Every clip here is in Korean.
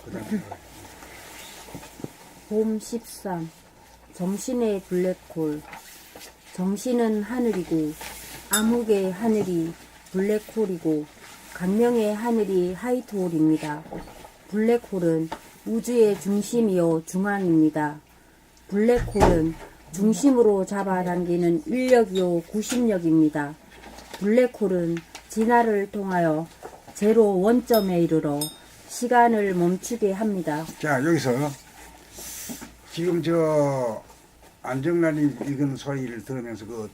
그다음에 봄 13. 정신의 블랙홀. 정신은 하늘이고 암흑의 하늘이 블랙홀이고 강명의 하늘이 화이트홀입니다. 블랙홀은 우주의 중심이요 중앙입니다. 블랙홀은 중심으로 잡아당기는 인력이요 구심력입니다. 블랙홀은 진화를 통하여 제로 원점에 이르러 시간을 멈추게 합니다. 자, 여기서 지금 저 안정란이 읽은 소리를 들으면서 그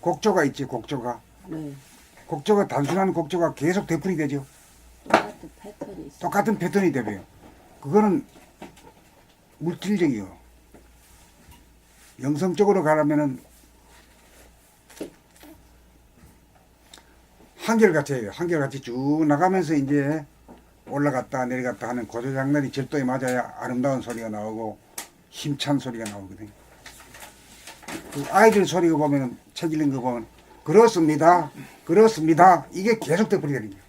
곡조가 있지, 곡조가. 네. 곡조가 단순한 곡조가 계속 되풀이 되죠. 똑같은 패턴이 있어요. 똑같은 패턴이 되고요. 그거는 물질적이요. 영성적으로 가려면은 한결같이요. 한결같이 쭉 나가면서 이제 올라갔다 내려갔다 하는 고조장난이 절도에 맞아야 아름다운 소리가 나오고 힘찬 소리가 나오거든요. 그 아이들 소리가 보면은 책 읽는 거 보면 그렇습니다. 그렇습니다. 이게 계속 되풀이 되는 거예요.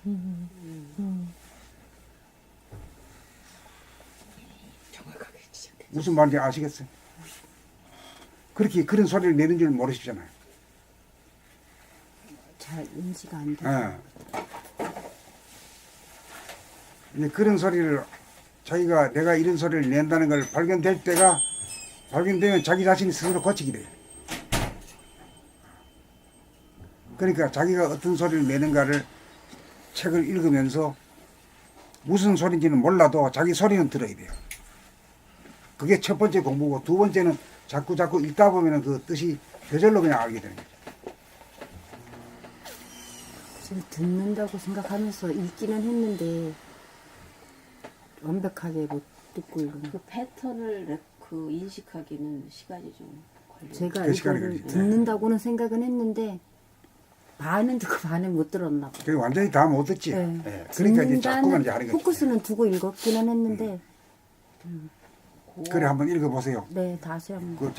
정확하게 지적해. 무슨 말인지 아시겠어요? 그렇게 그런 소리를 내는 줄 모르시잖아요. 잘 인지가 안 돼요. 이제 그런 소리를 자기가 내가 이런 소리를 낸다는 걸 발견될 때가 발견되면 자기 자신이 스스로 고치게 돼요. 그러니까 자기가 어떤 소리를 내는가를 책을 읽으면서 무슨 소리인지는 몰라도 자기 소리는 들어야 돼요. 그게 첫 번째 공부고 두 번째는 자꾸 읽다 보면 그 뜻이 저절로 그냥 알게 되는 거죠. 지금 듣는다고 생각하면서 읽기는 했는데 완벽하게 못 듣고 읽은. 그 패턴을 그 인식하기는 시간이 좀 걸려요. 제가 그 시간이 이거를 걸리죠. 듣는다고는 생각은 했는데 반은 듣고 반은 못 들었나 봐요. 그게 완전히 다 못 듣지. 네. 예. 그러니까 이제 자꾸만 이제 하는 거죠. 포커스는 두고 읽었기는 했는데 그래 한번 읽어보세요. 네 다시 한번.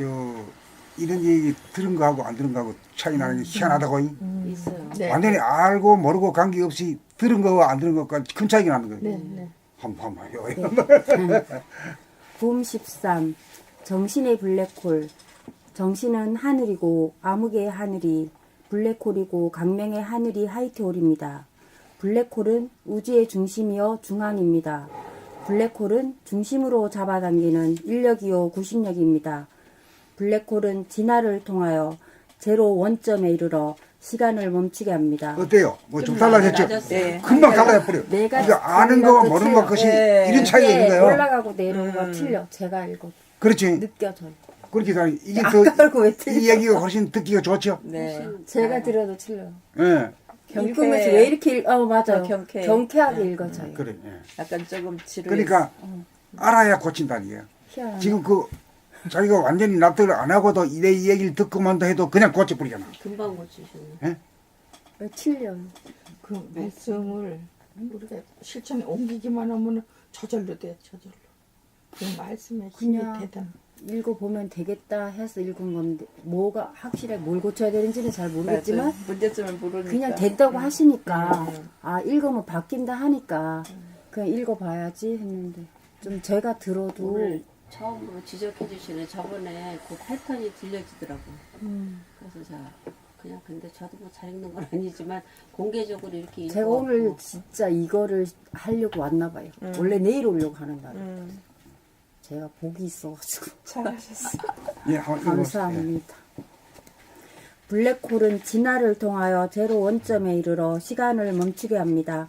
이런 얘기 들은 거하고 안 들은 거하고 차이 나는 게 희한하다고. 있어요. 네. 완전히 알고 모르고 관계없이 들은 거와 안 들은 것까지 큰 차이가 나는 거예요. 네, 네. 한번 해요. 봄 13. 정신의 블랙홀. 정신은 하늘이고 암흑의 하늘이 블랙홀이고 강명의 하늘이 화이트홀입니다. 블랙홀은 우주의 중심이요 중앙입니다. 블랙홀은 중심으로 잡아당기는 인력이요 구심력입니다. 블랙홀은 진화를 통하여 제로 원점에 이르러 시간을 멈추게 합니다. 어때요? 뭐 좀 달라졌죠? 네. 금방 달라져 버려. 내가 이거 아는 거와 틀려. 모르는 것 것이 네. 이런 차이가 있는 거예요. 올라가고 내려오는 거 틀려. 제가 읽어 그렇지. 느껴져요. 그렇게 다 이게 아까하고 왜 틀려? 이 얘기가 훨씬 듣기가 좋죠. 네. 제가 들어도 틀려. 예. 읽으면서 왜 이렇게 맞아요. 경쾌. 경쾌하게 네. 읽어져요. 그래. 예. 약간 조금 지루해. 그러니까 알아야 고친다는 거예요. 희한하네. 지금 자기가 완전히 납득을 안 하고도 이 얘기를 듣고만도 해도 그냥 고쳐버리잖아. 금방 고치셨네. 예? 왜 틀려? 그 말씀을 우리가 실천에 옮기기만 하면 저절로 돼, 저절로. 그 말씀의 힘이 그냥 대단. 읽어보면 되겠다 해서 읽은 건데 뭐가 확실하게 뭘 고쳐야 되는지는 잘 모르겠지만 맞아요. 문제점을 모르니까. 그냥 됐다고 하시니까 음. 아 읽으면 바뀐다 하니까 그냥 읽어봐야지 했는데 좀 제가 들어도 오늘 처음으로 지적해 주시네. 저번에 그 패턴이 들려지더라고. 그래서 제가 그냥 근데 저도 뭐 잘 읽는 건 아니지만 공개적으로 이렇게 제가 읽어갖고 오늘 진짜 이거를 하려고 왔나 봐요. 원래 내일 오려고 하는 날이에요. 제가 복이 있어가지고 잘하셨어. 예, 한번 읽어보세요. 감사합니다. 블랙홀은 진화를 통하여 제로 원점에 이르러 시간을 멈추게 합니다.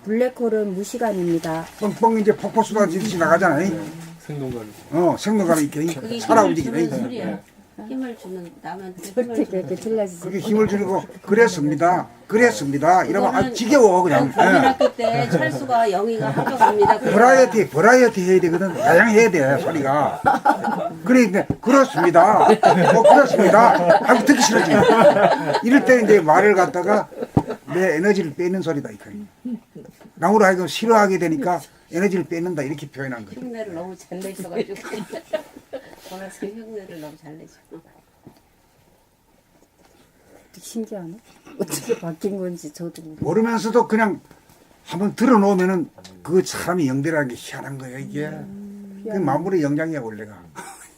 블랙홀은 무시간입니다. 뻥뻥 이제 폭포 쏟아지듯이 나가잖아요. 생동감. 생동감이 그게 있게 살아 힘을 움직이네. 주는 소리야. 힘을 주는 남한테 힘을 절대 주는 그렇게 틀려지지. 그게 힘을 주고 그랬습니다. 그랬습니다. 이러면 그거는 지겨워 그냥. 예. 국민학교 때 찰수가 영희가 하려고합니다. 버라이어티 해야 되거든. 다양해야 돼 소리가. 그래 그렇습니다. 그렇습니다. 하고 듣기 싫어지. 이럴 때 이제 말을 갖다가 내 에너지를 빼는 소리다 이거. 나무로 하여금 싫어하게 되니까 에너지를 뺏는다 이렇게 표현한 거죠. 흉내를 너무 잘 내셔가지고 원하스 흉내를 너무 잘 내죠. 신기하네. 어떻게 바뀐 건지 저도 모르겠어요. 모르면서도 그냥 한번 들어놓으면은 그 사람이 연대라는 게 희한한 거예요, 이게. 그 마물의 영장이야, 원래가.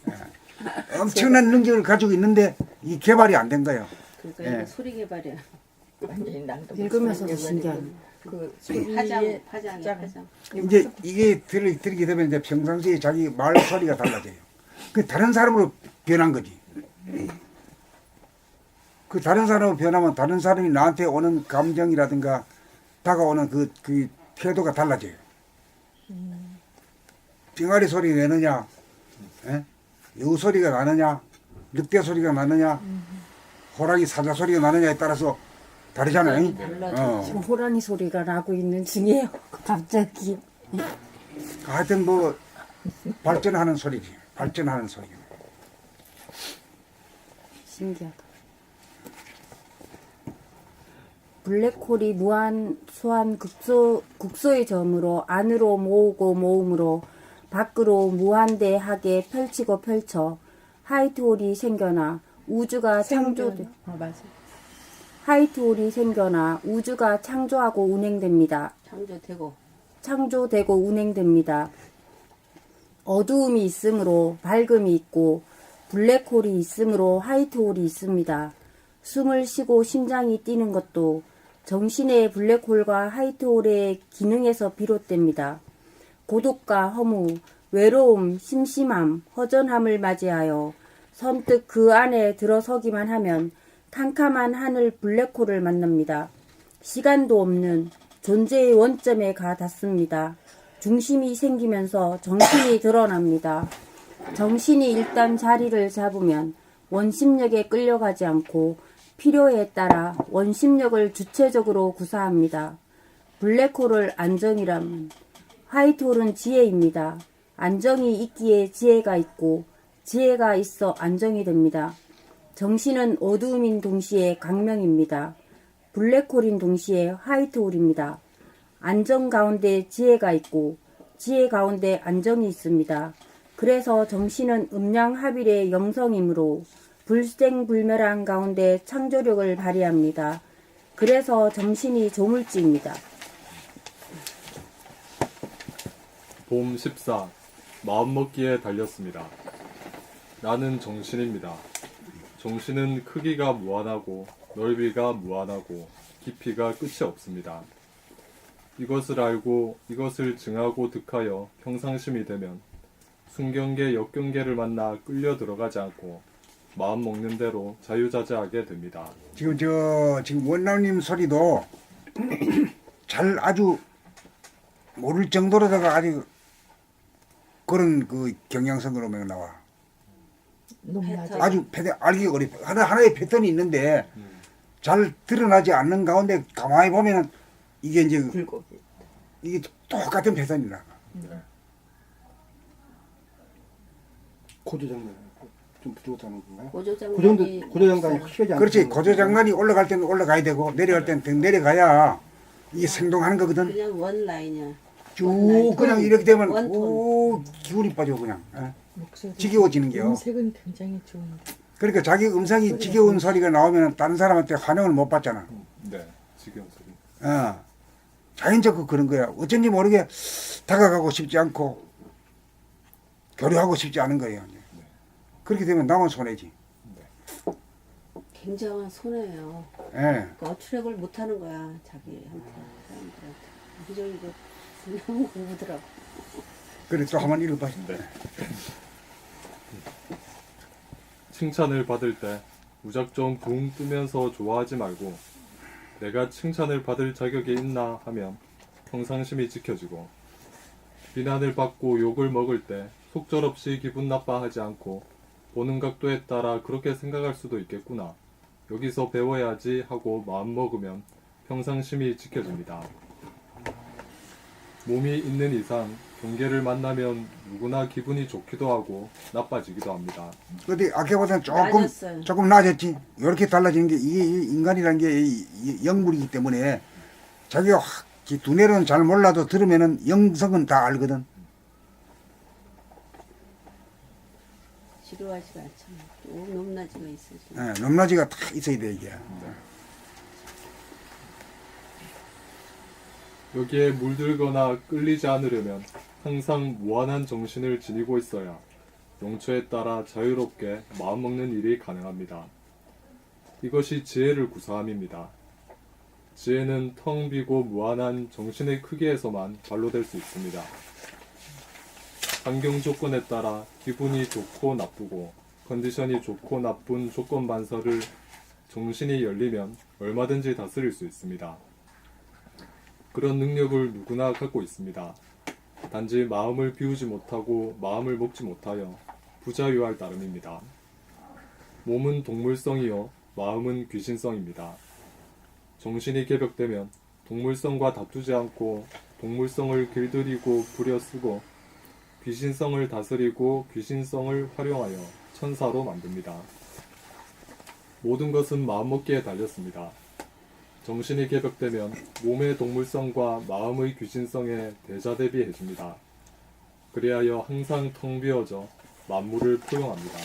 예. 엄청난 능력을 가지고 있는데 이 개발이 안 된 거예요. 그러니까 예. 이거 소리 개발이야. 완전히 낭독. 읽으면서도 신기하네. 그 파장이야, 파장. 파장. 이제 이게 들게 되면 이제 평상시에 자기 말 소리가 달라져요. 그 다른 사람으로 변한 거지. 그 다른 사람으로 변하면 다른 사람이 나한테 오는 감정이라든가 다가오는 그 태도가 달라져요. 병아리 소리 내느냐, 예? 여우 소리가 나느냐, 늑대 소리가 나느냐, 호랑이 사자 소리가 나느냐에 따라서 다르잖아요. 달라져. 지금 호랑이 소리가 나고 있는 중이에요. 갑자기. 하여튼 뭐 발전하는 소리지. 발전하는 소리. 신기하다. 블랙홀이 무한 소환 국소의 점으로 안으로 모으고 모음으로 밖으로 무한대하게 펼치고 펼쳐 화이트홀이 생겨나 우주가 창조돼. 맞아. 화이트홀이 생겨나 우주가 창조하고 운행됩니다. 창조되고 운행됩니다. 어두움이 있으므로 밝음이 있고 블랙홀이 있으므로 화이트홀이 있습니다. 숨을 쉬고 심장이 뛰는 것도 정신의 블랙홀과 화이트홀의 기능에서 비롯됩니다. 고독과 허무, 외로움, 심심함, 허전함을 맞이하여 선뜻 그 안에 들어서기만 하면 캄캄한 하늘 블랙홀을 만납니다. 시간도 없는 존재의 원점에 가 닿습니다. 중심이 생기면서 정신이 드러납니다. 정신이 일단 자리를 잡으면 원심력에 끌려가지 않고 필요에 따라 원심력을 주체적으로 구사합니다. 블랙홀을 안정이라면 화이트홀은 지혜입니다. 안정이 있기에 지혜가 있고 지혜가 있어 안정이 됩니다. 정신은 어두움인 동시에 광명입니다. 블랙홀인 동시에 화이트홀입니다. 안정 가운데 지혜가 있고 지혜 가운데 안정이 있습니다. 그래서 정신은 음양합일의 영성이므로 불생불멸한 가운데 창조력을 발휘합니다. 그래서 정신이 조물주입니다. 봄 14. 마음먹기에 달렸습니다. 나는 정신입니다. 정신은 크기가 무한하고 넓이가 무한하고 깊이가 끝이 없습니다. 이것을 알고 이것을 증하고 득하여 평상심이 되면 순경계 역경계를 만나 끌려 들어가지 않고 마음 먹는 대로 자유자재하게 됩니다. 지금 원남님 소리도 잘 아주 모를 정도로다가 아주 그런 그 경향성으로 나와. 높낮이. 아주 알기 어렵. 하나의 패턴이 있는데 잘 드러나지 않는 가운데 가만히 보면은 이게 이제 굴곡이. 이게 똑같은 패턴이 나가. 고조장난 좀 부족하다는 건가요? 고조장난이 고조장난이 확실하지 않죠. 그렇지. 고조장난이 올라갈 때는 올라가야 되고 내려갈 때는 더 내려가야 이게 생동하는 거거든. 그냥 원 라인이야. 쭉 그냥 이렇게 되면 원톤. 오 기운이 빠져 그냥. 예. 목소리. 지겨워지는 게요. 음색은 굉장히 좋은데. 그러니까 자기 음성이 지겨운 소리가 나오면 다른 사람한테 환영을 못 받잖아. 네, 지금 소리. 자연적으로 그런 거야. 어쩐지 모르게 다가가고 싶지 않고 교류하고 싶지 않은 거예요. 그렇게 되면 나만 손해지. 굉장한 손해예요. 예. 그러니까 어출력을 못하는 거야 자기한테 사람들한테. 굉장히 이거 중요한 공부더라고. 그래 또 한번 읽어봐. 네. 칭찬을 받을 때 무작정 붕 뜨면서 좋아하지 말고 내가 칭찬을 받을 자격이 있나 하면 평상심이 지켜지고 비난을 받고 욕을 먹을 때 속절없이 기분 나빠하지 않고 보는 각도에 따라 그렇게 생각할 수도 있겠구나. 여기서 배워야지 하고 마음먹으면 평상심이 지켜집니다. 몸이 있는 이상 경계를 만나면 누구나 기분이 좋기도 하고 나빠지기도 합니다. 근데 아까보다는 나아졌어요. 조금 나아졌지. 이렇게 달라지는 게 이게 인간이라는 게 영물이기 때문에 자기가 확 두뇌로는 잘 몰라도 들으면은 영성은 다 알거든. 지루하지가 않잖아. 좀 높낮이가 있어지. 예, 높낮이가 다 있어야 돼 이게. 여기에 물들거나 끌리지 않으려면 항상 무한한 정신을 지니고 있어야 용처에 따라 자유롭게 마음먹는 일이 가능합니다. 이것이 지혜를 구사함입니다. 지혜는 텅 비고 무한한 정신의 크기에서만 발로될 수 있습니다. 환경 조건에 따라 기분이 좋고 나쁘고 컨디션이 좋고 나쁜 조건 반사를 정신이 열리면 얼마든지 다스릴 수 있습니다. 그런 능력을 누구나 갖고 있습니다. 단지 마음을 비우지 못하고 마음을 먹지 못하여 부자유할 따름입니다. 몸은 동물성이요 마음은 귀신성입니다. 정신이 개벽되면 동물성과 다투지 않고 동물성을 길들이고 부려쓰고 귀신성을 다스리고 귀신성을 활용하여 천사로 만듭니다. 모든 것은 마음먹기에 달렸습니다. 정신이 개벽되면 몸의 동물성과 마음의 귀신성에 대자대비해집니다. 그리하여 항상 텅 비어져 만물을 포용합니다.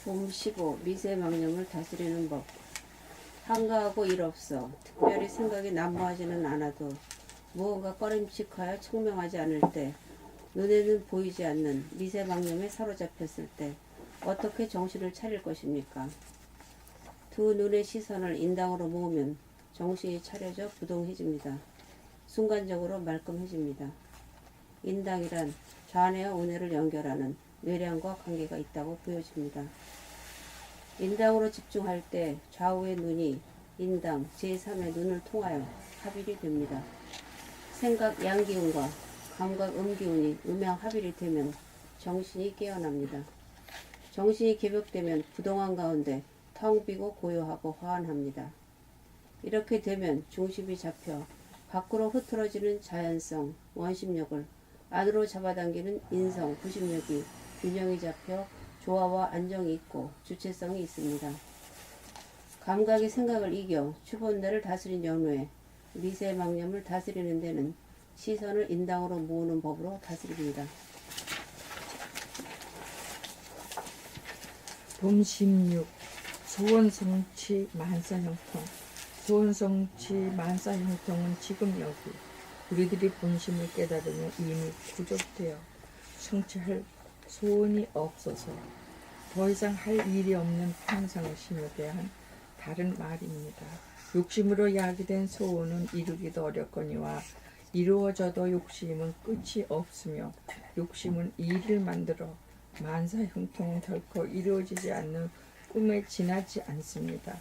봄 15. 미세망념을 다스리는 법. 한가하고 일 없어 특별히 생각이 난무하지는 않아도 무언가 꺼림칙하여 청명하지 않을 때 눈에는 보이지 않는 미세망념에 사로잡혔을 때 어떻게 정신을 차릴 것입니까? 두 눈의 시선을 인당으로 모으면 정신이 차려져 부동해집니다. 순간적으로 말끔해집니다. 인당이란 좌뇌와 우뇌를 연결하는 뇌량과 관계가 있다고 보여집니다. 인당으로 집중할 때 좌우의 눈이 인당 제3의 눈을 통하여 합일이 됩니다. 생각 양기운과 감각 음기운이 음양합일이 되면 정신이 깨어납니다. 정신이 개벽되면 부동한 가운데 텅 비고 고요하고 화한합니다. 이렇게 되면 중심이 잡혀 밖으로 흐트러지는 자연성, 원심력을 안으로 잡아당기는 인성, 구심력이 균형이 잡혀 조화와 안정이 있고 주체성이 있습니다. 감각이 생각을 이겨 추본대를 다스린 연후에 미세망념을 다스리는 데는 시선을 인당으로 모으는 법으로 다스립니다. 봄 16. 소원성취 만사형통. 소원성취 만사형통은 지금 여기 우리들이 본심을 깨달으며 이미 구족되어 성취할 소원이 없어서 더 이상 할 일이 없는 평상심에 대한 다른 말입니다. 욕심으로 야기된 소원은 이루기도 어렵거니와 이루어져도 욕심은 끝이 없으며 욕심은 일을 만들어 만사형통은 결코 이루어지지 않는 꿈에 지나지 않습니다.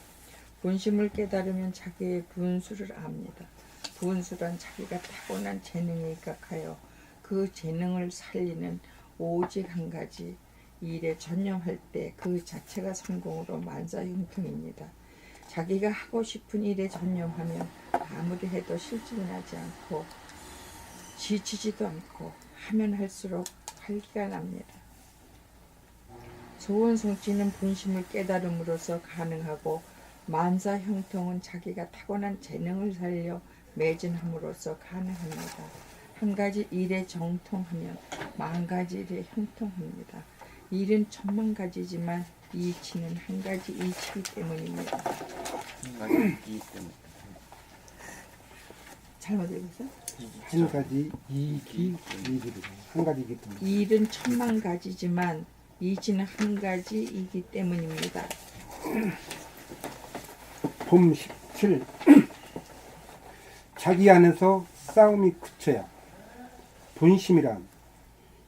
본심을 깨달으면 자기의 분수를 압니다. 분수란 자기가 타고난 재능에 입각하여 그 재능을 살리는 오직 한 가지 일에 전념할 때 그 자체가 성공으로 만사형통입니다. 자기가 하고 싶은 일에 전념하면 아무리 해도 실증이 나지 않고 지치지도 않고 하면 할수록 활기가 납니다. 소원성취는 본심을 깨달음으로써 가능하고 만사형통은 자기가 타고난 재능을 살려 매진함으로써 가능합니다. 한 가지 일에 정통하면 만 가지 일에 형통합니다. 일은 천만 가지지만 이치는 한 가지 이치이기 때문입니다. 잘못 읽었어요? 한 가지 이기 일이고 한 가지이기 때문에 일은 천만 가지지만 이치는 한 가지이기 때문입니다. 봄 17. 자기 안에서 싸움이 그쳐야 본심이란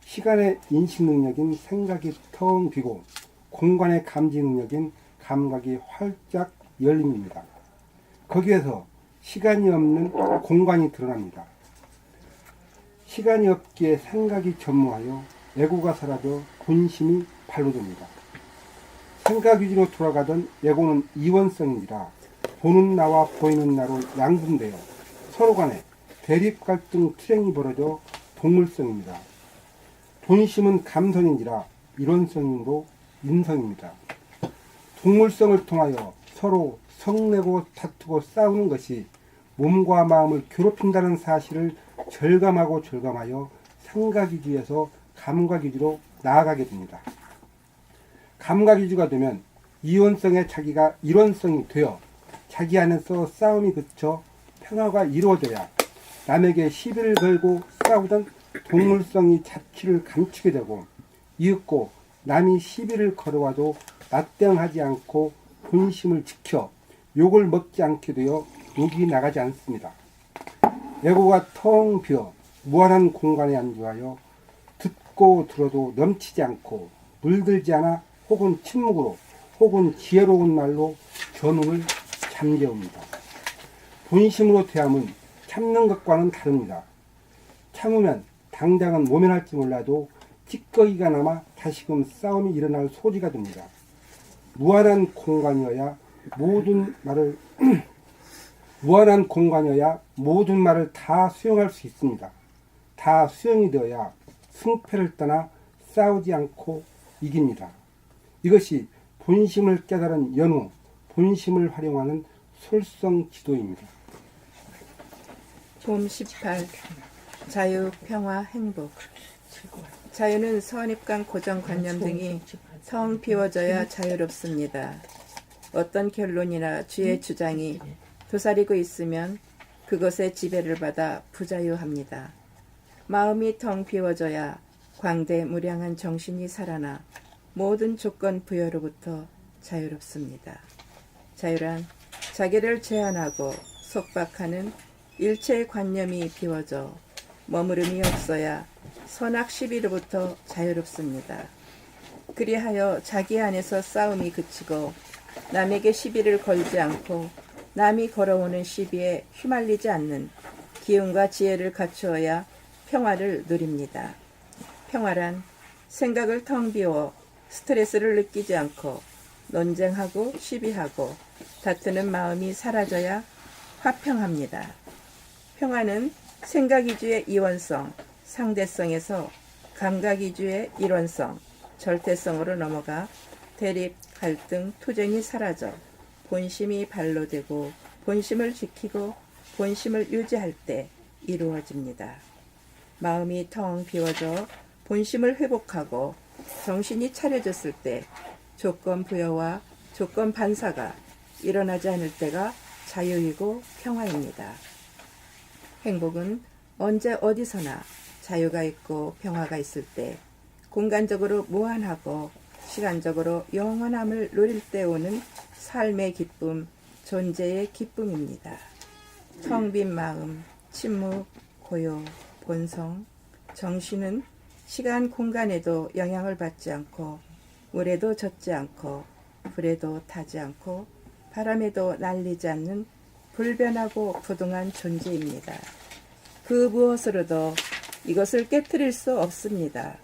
시간의 인식 능력인 생각이 텅 비고 공간의 감지 능력인 감각이 활짝 열림입니다. 거기에서 시간이 없는 공간이 드러납니다. 시간이 없기에 생각이 전무하여 에고가 사라져 본심이 발로됩니다. 생각 위주로 돌아가던 에고는 이원성이라 보는 나와 보이는 나로 양분되어 서로 간에 대립 갈등 투쟁이 벌어져 동물성입니다. 본심은 감성인지라 이론성이므로 인성입니다. 동물성을 통하여 서로 성내고 다투고 싸우는 것이 몸과 마음을 괴롭힌다는 사실을 절감하고 절감하여 생각위주에서 감각위주로 나아가게 됩니다. 감각위주가 되면 이원성의 자기가 이론성이 되어 자기 안에서 싸움이 그쳐 평화가 이루어져야 남에게 시비를 걸고 싸우던 동물성이 자취를 감추게 되고, 이윽고 남이 시비를 걸어와도 맞대응하지 않고 본심을 지켜 욕을 먹지 않게 되어 욕이 나가지 않습니다. 에고가 텅 비어 무한한 공간에 안주하여 듣고 들어도 넘치지 않고 물들지 않아 혹은 침묵으로 혹은 지혜로운 말로 견운을 잠재웁니다. 본심으로 대함은 참는 것과는 다릅니다. 참으면 당장은 모면할지 몰라도 찌꺼기가 남아 다시금 싸움이 일어날 소지가 됩니다. 무한한 공간이어야 모든 말을 무한한 공간이어야 모든 말을 다 수용할 수 있습니다. 다 수용이 되어야 승패를 떠나 싸우지 않고 이깁니다. 이것이 본심을 깨달은 연후, 본심을 활용하는 솔성 지도입니다. 봄 18. 자유, 평화, 행복. 자유는 선입관, 고정관념 등이 텅 비워져야 자유롭습니다. 어떤 결론이나 주의 주장이 도사리고 있으면 그것의 지배를 받아 부자유합니다. 마음이 텅 비워져야 광대무량한 정신이 살아나 모든 조건 부여로부터 자유롭습니다. 자유란 자기를 제한하고 속박하는 일체의 관념이 비워져 머무름이 없어야 선악 시비로부터 자유롭습니다. 그리하여 자기 안에서 싸움이 그치고 남에게 시비를 걸지 않고 남이 걸어오는 시비에 휘말리지 않는 기운과 지혜를 갖추어야 평화를 누립니다. 평화란 생각을 텅 비워 스트레스를 느끼지 않고 논쟁하고 시비하고 다투는 마음이 사라져야 화평합니다. 평화는 생각이주의 이원성, 상대성에서 감각이주의 일원성, 절대성으로 넘어가 대립, 갈등, 투쟁이 사라져 본심이 발로되고 본심을 지키고 본심을 유지할 때 이루어집니다. 마음이 텅 비워져 본심을 회복하고 정신이 차려졌을 때 조건 부여와 조건 반사가 일어나지 않을 때가 자유이고 평화입니다. 행복은 언제 어디서나 자유가 있고 평화가 있을 때 공간적으로 무한하고 시간적으로 영원함을 누릴 때 오는 삶의 기쁨, 존재의 기쁨입니다. 텅 빈 마음, 침묵, 고요, 본성, 정신은 시간 공간에도 영향을 받지 않고 물에도 젖지 않고 불에도 타지 않고 바람에도 날리지 않는 불변하고 부동한 존재입니다. 그 무엇으로도 이것을 깨트릴 수 없습니다.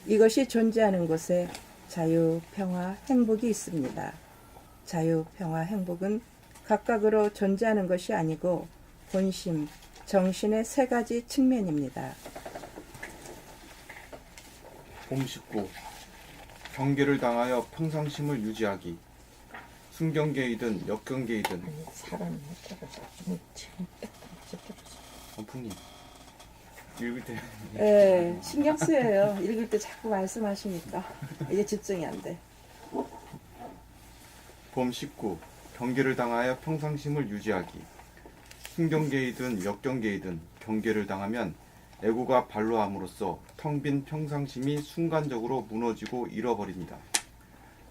이것이 존재하는 곳에 자유, 평화, 행복이 있습니다. 자유, 평화, 행복은 각각으로 존재하는 것이 아니고 본심, 정신의 세 가지 측면입니다. 봄 19. 경계를 당하여 평상심을 유지하기. 순경계이든 역경계이든. 사람이 원풍님 읽을 때 네, 신경 쓰여요. 읽을 때 자꾸 말씀하시니까 이게 집중이 안 돼. 봄 19. 경계를 당하여 평상심을 유지하기. 순경계이든 역경계이든 경계를 당하면 애고가 발로함으로써 텅 빈 평상심이 순간적으로 무너지고 잃어버립니다.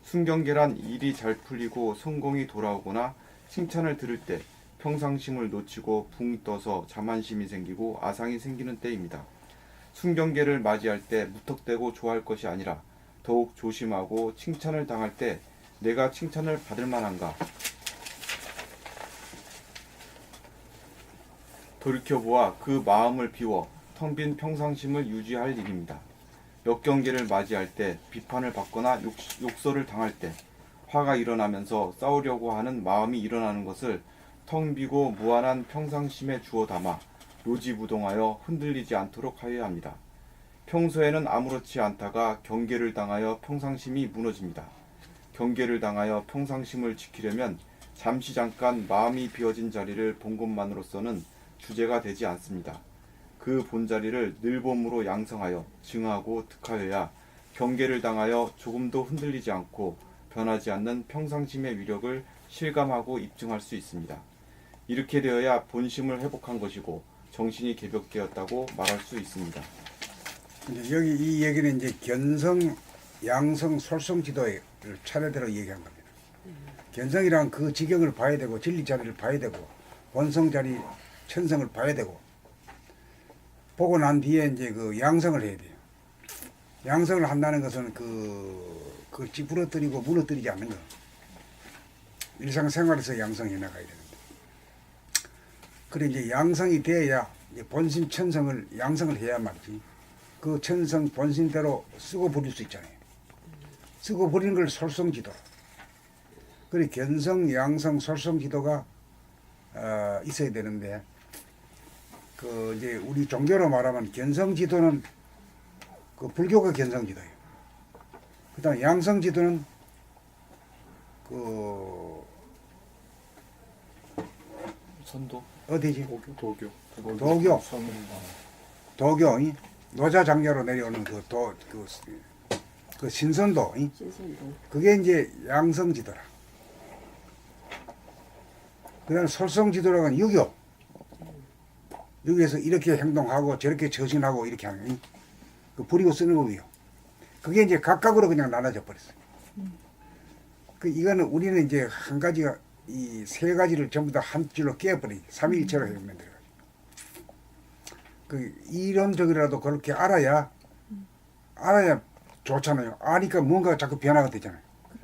순경계란 일이 잘 풀리고 성공이 돌아오거나 칭찬을 들을 때 평상심을 놓치고 붕 떠서 자만심이 생기고 아상이 생기는 때입니다. 순경계를 맞이할 때 무턱대고 좋아할 것이 아니라 더욱 조심하고 칭찬을 당할 때 내가 칭찬을 받을 만한가 돌이켜보아 그 마음을 비워 텅 빈 평상심을 유지할 일입니다. 역경계를 맞이할 때 비판을 받거나 욕설을 당할 때 화가 일어나면서 싸우려고 하는 마음이 일어나는 것을 텅 비고 무한한 평상심에 주워 담아 요지부동하여 흔들리지 않도록 하여야 합니다. 평소에는 아무렇지 않다가 경계를 당하여 평상심이 무너집니다. 경계를 당하여 평상심을 지키려면 잠시 잠깐 마음이 비어진 자리를 본 것만으로서는 주제가 되지 않습니다. 그 본자리를 늘봄으로 양성하여 증하고 득하여야 경계를 당하여 조금도 흔들리지 않고 변하지 않는 평상심의 위력을 실감하고 입증할 수 있습니다. 이렇게 되어야 본심을 회복한 것이고 정신이 개벽되었다고 말할 수 있습니다. 이제 여기 이 얘기는 이제 견성, 양성, 솔성 지도를 차례대로 얘기한 겁니다. 견성이란 그 지경을 봐야 되고 진리 자리를 봐야 되고 원성 자리, 천성을 봐야 되고 보고 난 뒤에 이제 그 양성을 해야 돼요. 양성을 한다는 것은 그걸 찌푸러뜨리고 무너뜨리지 않는 거. 일상생활에서 양성해 나가야 되는데. 그래 이제 양성이 돼야 이제 본심 천성을 양성을 해야 말이지. 그 천성 본심대로 쓰고 부릴 수 있잖아요. 쓰고 부리는 걸 솔성지도. 그래 견성, 양성, 솔성지도가 있어야 되는데 그 이제 우리 종교로 말하면 견성지도는 그 불교가 견성지도예요. 그다음 양성지도는 그 선도, 어디지? 도교. 도교. 도교, 노자 장녀로 내려오는 그 신선도, 신선도. 그게 이제 양성지도라. 그 다음에 솔성지도라고 하는 유교. 유교에서 이렇게 행동하고 저렇게 처신하고 이렇게 하는, 그 부리고 쓰는 법이요. 그게 이제 각각으로 그냥 나눠져 버렸어요. 이거는 우리는 이제 한 가지가 이 세 가지를 전부 다 한 줄로 깨버리기. 삼위일체로 해보면 돼요. 그 이론적이라도 그렇게 알아야 좋잖아요. 아니까 뭔가 자꾸 변화가 되잖아요.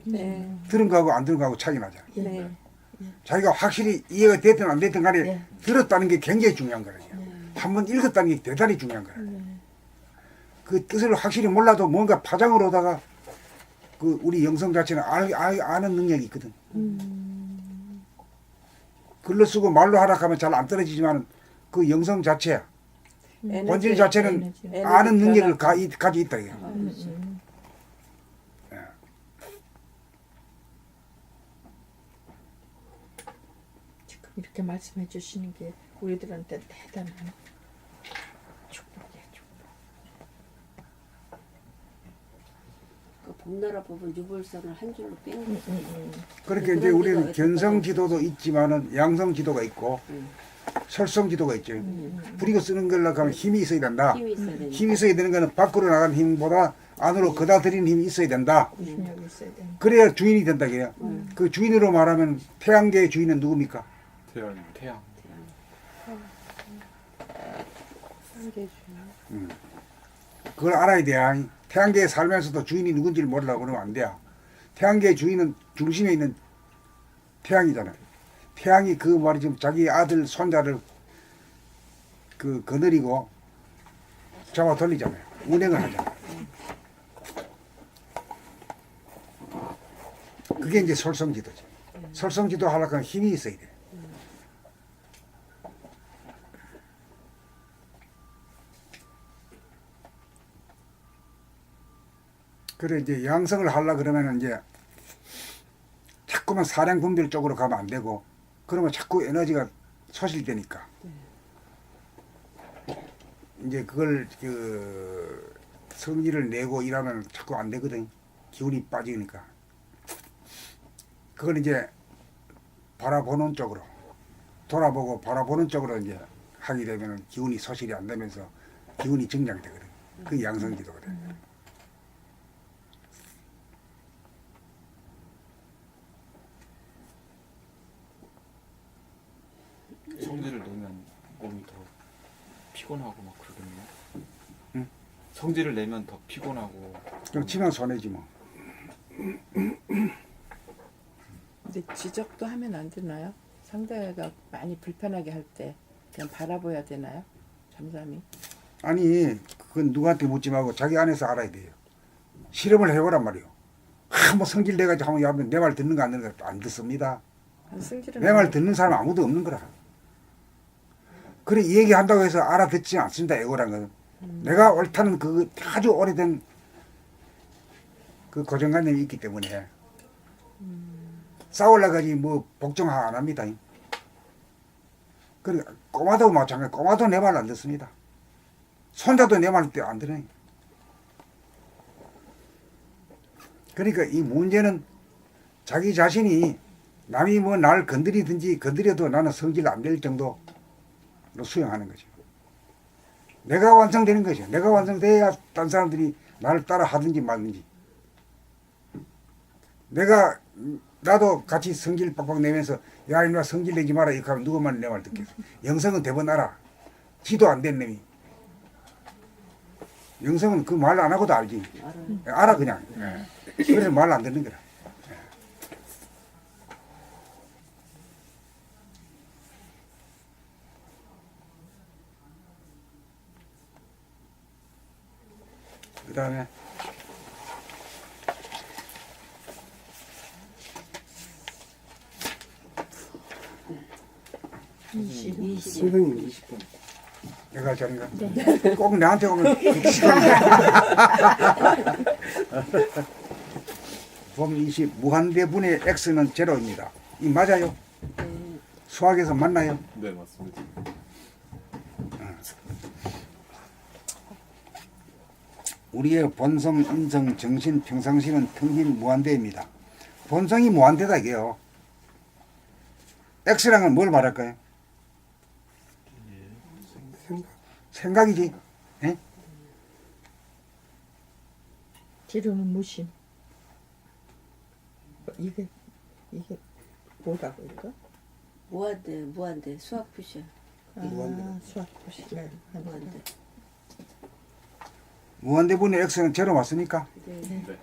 네. 들은 거하고 안 들은 거하고 차이 나잖아요. 네. 자기가 확실히 이해가 됐든 안 됐든 간에 들었다는 게 굉장히 중요한 거예요. 한번 읽었다는 게 대단히 중요한 거예요. 그 뜻을 확실히 몰라도 뭔가 파장으로 다가 그 우리 영성 자체는 아는 능력이 있거든. 글로 쓰고 말로 하라 하면 잘 안 떨어지지만 그 영성 자체야. 본질 자체는 에너지 아는 능력을 변화. 가지고 있다. 이게. 지금 이렇게 말씀해 주시는 게 우리들한테 대단한 축복이야, 축복. 그 봄나라 법은 유불선을 한 줄로 뺀 거. 그렇게 이제 우리는 견성 지도도 있지만은 양성 지도가 있고 설성 지도가 있죠. 부리고 쓰는 걸로 하면 힘이 있어야 된다. 힘이 있어야 되니까. 힘이 있어야 되는 거는 밖으로 나가는 힘보다 안으로 거다들이는 힘이 있어야 된다. 힘력이 있어야 되는. 그래야 주인이 된다 그래요. 그 주인으로 말하면 태양계의 주인은 누굽니까? 태양. 그걸 알아야 돼요. 태양계에 살면서도 주인이 누군지를 모르려고 그러면 안 돼요. 태양계의 주인은 중심에 있는 태양이잖아요. 태양이 그 말이지 자기 아들 손자를 그 거느리고 잡아 돌리잖아요. 운행을 하잖아요. 그게 이제 솔성지도죠. 솔성지도 하려고 하면 힘이 있어야 돼. 그래 이제 양성을 하려 그러면 이제 자꾸만 사량 분별 쪽으로 가면 안 되고 그러면 자꾸 에너지가 소실되니까 이제 그걸 그 성질을 내고 일하면 자꾸 안 되거든. 기운이 빠지니까 그걸 이제 바라보는 쪽으로 돌아보고 바라보는 쪽으로 이제 하게 되면 기운이 소실이 안 되면서 기운이 증량되거든. 그게 양성지도거든. 성질을 내면 몸이 더 피곤하고 막 그러겠네요. 응? 성질을 내면 더 피곤하고. 그럼 치면 손해지 뭐. 근데 지적도 하면 안 되나요? 상대가 많이 불편하게 할 때 그냥 바라봐야 되나요? 잠잠히. 아니 그건 누구한테 묻지 말고 자기 안에서 알아야 돼요. 실험을 해보란 말이요. 뭐 성질 내가지고 하면 내 말 듣는 거 안 듣는 거 안 듣습니다. 승질은 내 말 듣는 사람 아무도 없는 거라. 그래 이 얘기한다고 해서 알아듣지 않습니다. 에고란 건. 내가 옳다는 그 아주 오래된 그 고정관념이 있기 때문에 싸우려가지 뭐 복종 안 합니다. 그래 꼬마도 마찬가지. 꼬마도 내 말 안 듣습니다. 손자도 내 말 안 들어요. 그러니까 이 문제는 자기 자신이 남이 뭐 날 건드리든지 건드려도 나는 성질 안 될 정도로 수용하는 거죠. 내가 완성되는 거죠. 내가 완성돼야 딴 사람들이 나를 따라 하든지 말든지. 나도 같이 성질 빡빡 내면서 야 이놈아 성질 내지 마라 이렇게 하면 누구만 내 말 듣겠어. 영성은 대번 알아. 지도 안 된 놈이. 영성은 그 말 안 하고도 알지. 알아 그냥. 그래서 말 안 듣는 거라. 그 다음에 선생님 20분. 내가 자는가? 꼭 나한테 오면 보면 20 무한대분의 x는 제로입니다. 이 맞아요? 수학에서 맞나요? 네, 맞습니다. 우리의 본성, 인성, 정신, 평상시는 텅빈 무한대입니다. 본성이 무한대다 이게요. x랑은 뭘 말할까요? 생각이지. 예? 뒤로는 무심. 이게 뭐라고 이거? 무한대 수학 푸시야. 수학 보시. 네. 무한대. 무한대분의 x는 제로 맞습니까? 네. 네.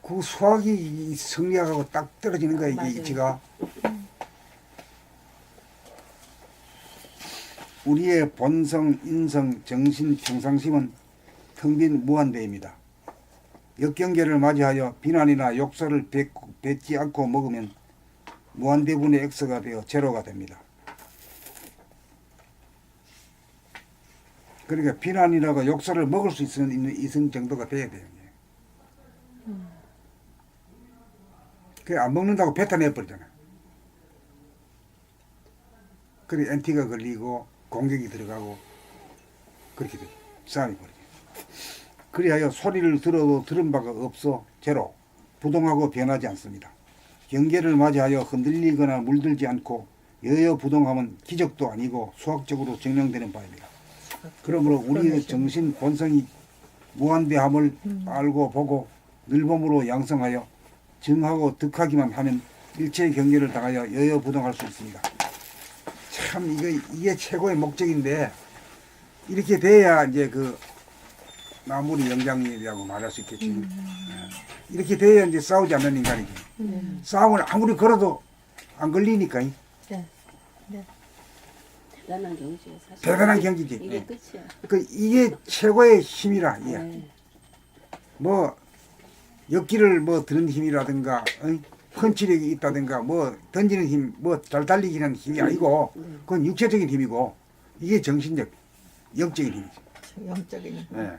그 수학이 이 성리학하고 딱 떨어지는 거야 이게 맞아요. 이치가. 우리의 본성, 인성, 정신, 평상심은 텅 빈 무한대입니다. 역경계를 맞이하여 비난이나 욕설을 뱉지 않고 먹으면 무한대분의 x가 되어 제로가 됩니다. 그러니까 비난이라고 욕설을 먹을 수 있는 이성 정도가 돼야 돼요. 그래 안 먹는다고 뱉어내버리잖아요. 그래 엔티가 걸리고 공격이 들어가고 그렇게 돼요. 싸움이 벌어져요. 그리하여 소리를 들어도 들은 바가 없어 제로, 부동하고 변하지 않습니다. 경계를 맞이하여 흔들리거나 물들지 않고 여여부동함은 기적도 아니고 수학적으로 증명되는 바입니다. 그러므로 우리의 정신 본성이 무한대함을 알고 보고 늘봄으로 양성하여 증하고 득하기만 하면 일체의 경계를 당하여 여여부동할 수 있습니다. 참 이게 최고의 목적인데 이렇게 돼야 이제 그 나무리 영장이라고 말할 수 있겠지. 이렇게 돼야 이제 싸우지 않는 인간이지. 싸움을 아무리 걸어도 안 걸리니까. 대단한 경지야 사실. 대단한 경지지. 이게 끝이야. 이게 최고의 힘이라. 예. 네. 뭐 역기를 뭐 드는 힘이라든가 펀치력이 있다든가 뭐 던지는 힘, 뭐 잘 달리기는 힘이 아니고 그건 육체적인 힘이고 이게 정신적, 영적인 힘이죠. 영적인. 예.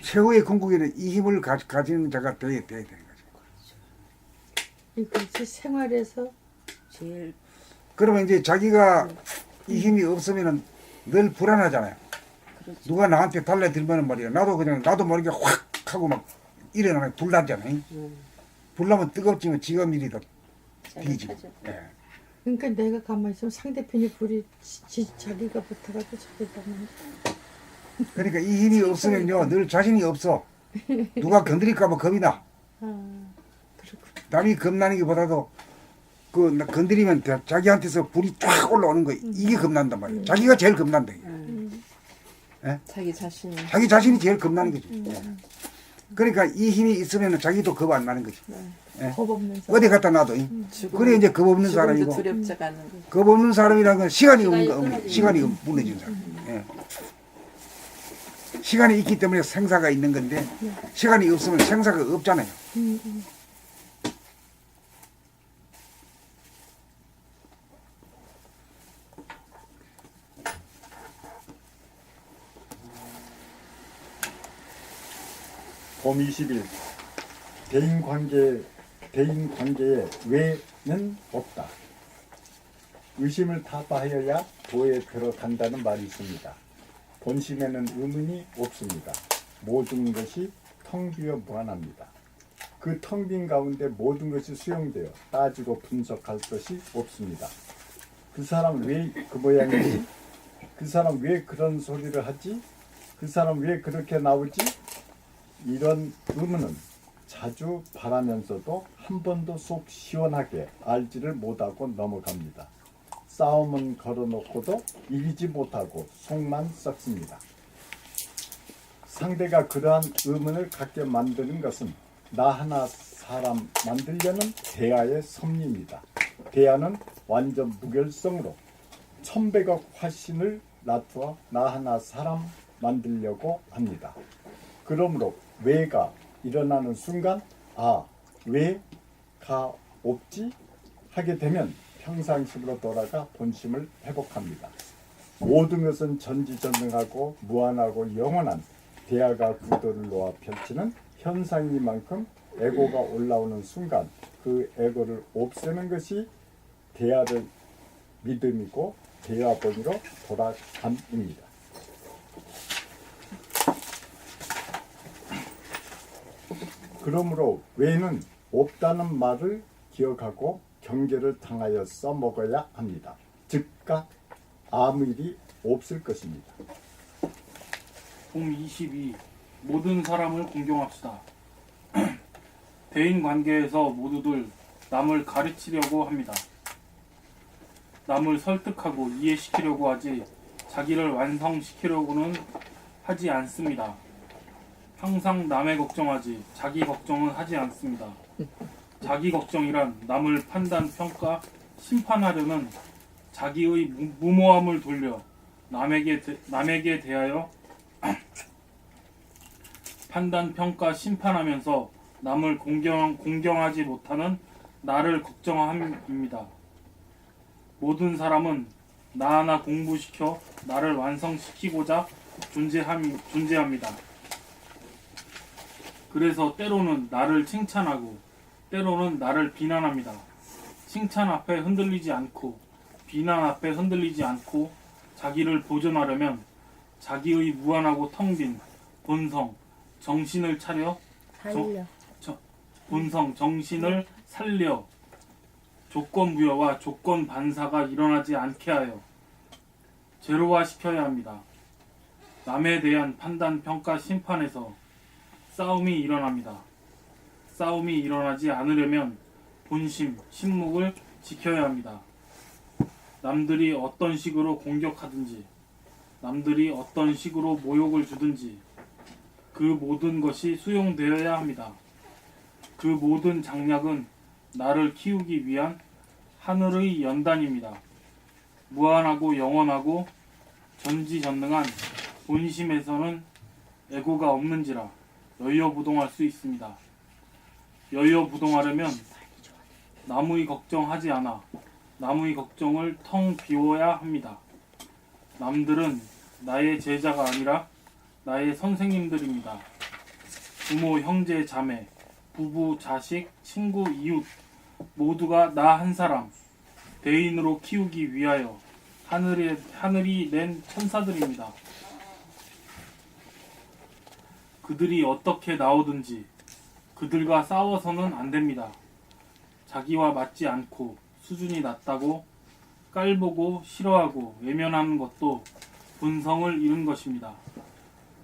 최후의 궁극에는 이 힘을 가지는 자가 돼야 되는 거죠. 이거 생활에서 제일 그러면 이제 자기가 이 힘이 없으면은 늘 불안하잖아요. 그렇죠. 누가 나한테 달라들면 말이야. 나도 모르게 확 하고 막 일어나면 불나잖아요. 불나면 뜨겁지만 지가 미리 다 비지. 짜릿하죠. 예. 그러니까 내가 가만히 있으면 상대편이 불이 자기가 붙어가지고 자기가 만 그러니까 이 힘이 없으면요 늘 자신이 없어. 누가 건드릴까봐 겁이 나. 그렇고 남이 겁나는 게보다도 그 건드리면 자기한테서 불이 쫙 올라오는 거 이게 겁난단 말이에요. 자기가 제일 겁난다. 자기 자신이. 자기 자신이 제일 겁나는 거지. 예. 그러니까 이 힘이 있으면 자기도 겁 안 나는 거지. 예. 겁 없는 사람. 어디 갖다 놔도. 그래 이제 겁 없는 죽음도 사람이고. 두렵지가 않은 거. 겁 없는 사람이라는 건 시간이 없는 거, 끊어지는 시간이 무너진 사람. 예. 시간이 있기 때문에 생사가 있는 건데 시간이 없으면 생사가 없잖아요. 봄 20일 대인 관계의 왜는 없다. 의심을 타파하여야 도에 들어간다는 말이 있습니다. 본심에는 의문이 없습니다. 모든 것이 텅 비어 무한합니다. 그 텅 빈 가운데 모든 것이 수용되어 따지고 분석할 것이 없습니다. 그 사람 왜 그 모양이지? 그 사람 왜 그런 소리를 하지? 그 사람 왜 그렇게 나오지? 이런 의문은 자주 바라면서도 한 번도 속 시원하게 알지를 못하고 넘어갑니다. 싸움은 걸어놓고도 이기지 못하고 속만 썩습니다. 상대가 그러한 의문을 갖게 만드는 것은 나 하나 사람 만들려는 대하의 섭리입니다. 대하는 완전 무결성으로 천백억 화신을 놔두어 나 하나 사람 만들려고 합니다. 그러므로 왜가 일어나는 순간 왜가 없지? 하게 되면 평상심으로 돌아가 본심을 회복합니다. 모든 것은 전지전능하고 무한하고 영원한 대하가 구도를 놓아 펼치는 현상이만큼 에고가 올라오는 순간 그 에고를 없애는 것이 대하를 믿음이고 대하 본위로 돌아감입니다. 그러므로 왜는 없다는 말을 기억하고 경계를 당하여 써먹어야 합니다. 즉각 아무 일이 없을 것입니다. 봄 22. 모든 사람을 공경합시다. 대인 관계에서 모두들 남을 가르치려고 합니다. 남을 설득하고 이해시키려고 하지 자기를 완성시키려고는 하지 않습니다. 항상 남의 걱정하지 자기 걱정은 하지 않습니다. 자기 걱정이란 남을 판단, 평가, 심판하려는 자기의 무모함을 돌려 남에게 대하여 판단, 평가, 심판하면서 남을 공경하지 못하는 나를 걱정함입니다. 모든 사람은 나 하나 공부시켜 나를 완성시키고자 존재합니다. 그래서 때로는 나를 칭찬하고 때로는 나를 비난합니다. 칭찬 앞에 흔들리지 않고 비난 앞에 흔들리지 않고 자기를 보존하려면 자기의 무한하고 텅 빈 본성, 정신을 차려 정신을 살려 조건 부여와 조건 반사가 일어나지 않게 하여 제로화시켜야 합니다. 남에 대한 판단, 평가, 심판에서 싸움이 일어납니다. 싸움이 일어나지 않으려면 본심, 침묵을 지켜야 합니다. 남들이 어떤 식으로 공격하든지 남들이 어떤 식으로 모욕을 주든지 그 모든 것이 수용되어야 합니다. 그 모든 장략은 나를 키우기 위한 하늘의 연단입니다. 무한하고 영원하고 전지전능한 본심에서는 에고가 없는지라 여유부동할 수 있습니다. 여유부동하려면 남의 걱정하지 않아 남의 걱정을 텅 비워야 합니다. 남들은 나의 제자가 아니라 나의 선생님들입니다. 부모, 형제, 자매, 부부, 자식, 친구, 이웃 모두가 나 한 사람 대인으로 키우기 위하여 하늘이 낸 천사들입니다. 그들이 어떻게 나오든지 그들과 싸워서는 안 됩니다. 자기와 맞지 않고 수준이 낮다고 깔보고 싫어하고 외면하는 것도 본성을 잃은 것입니다.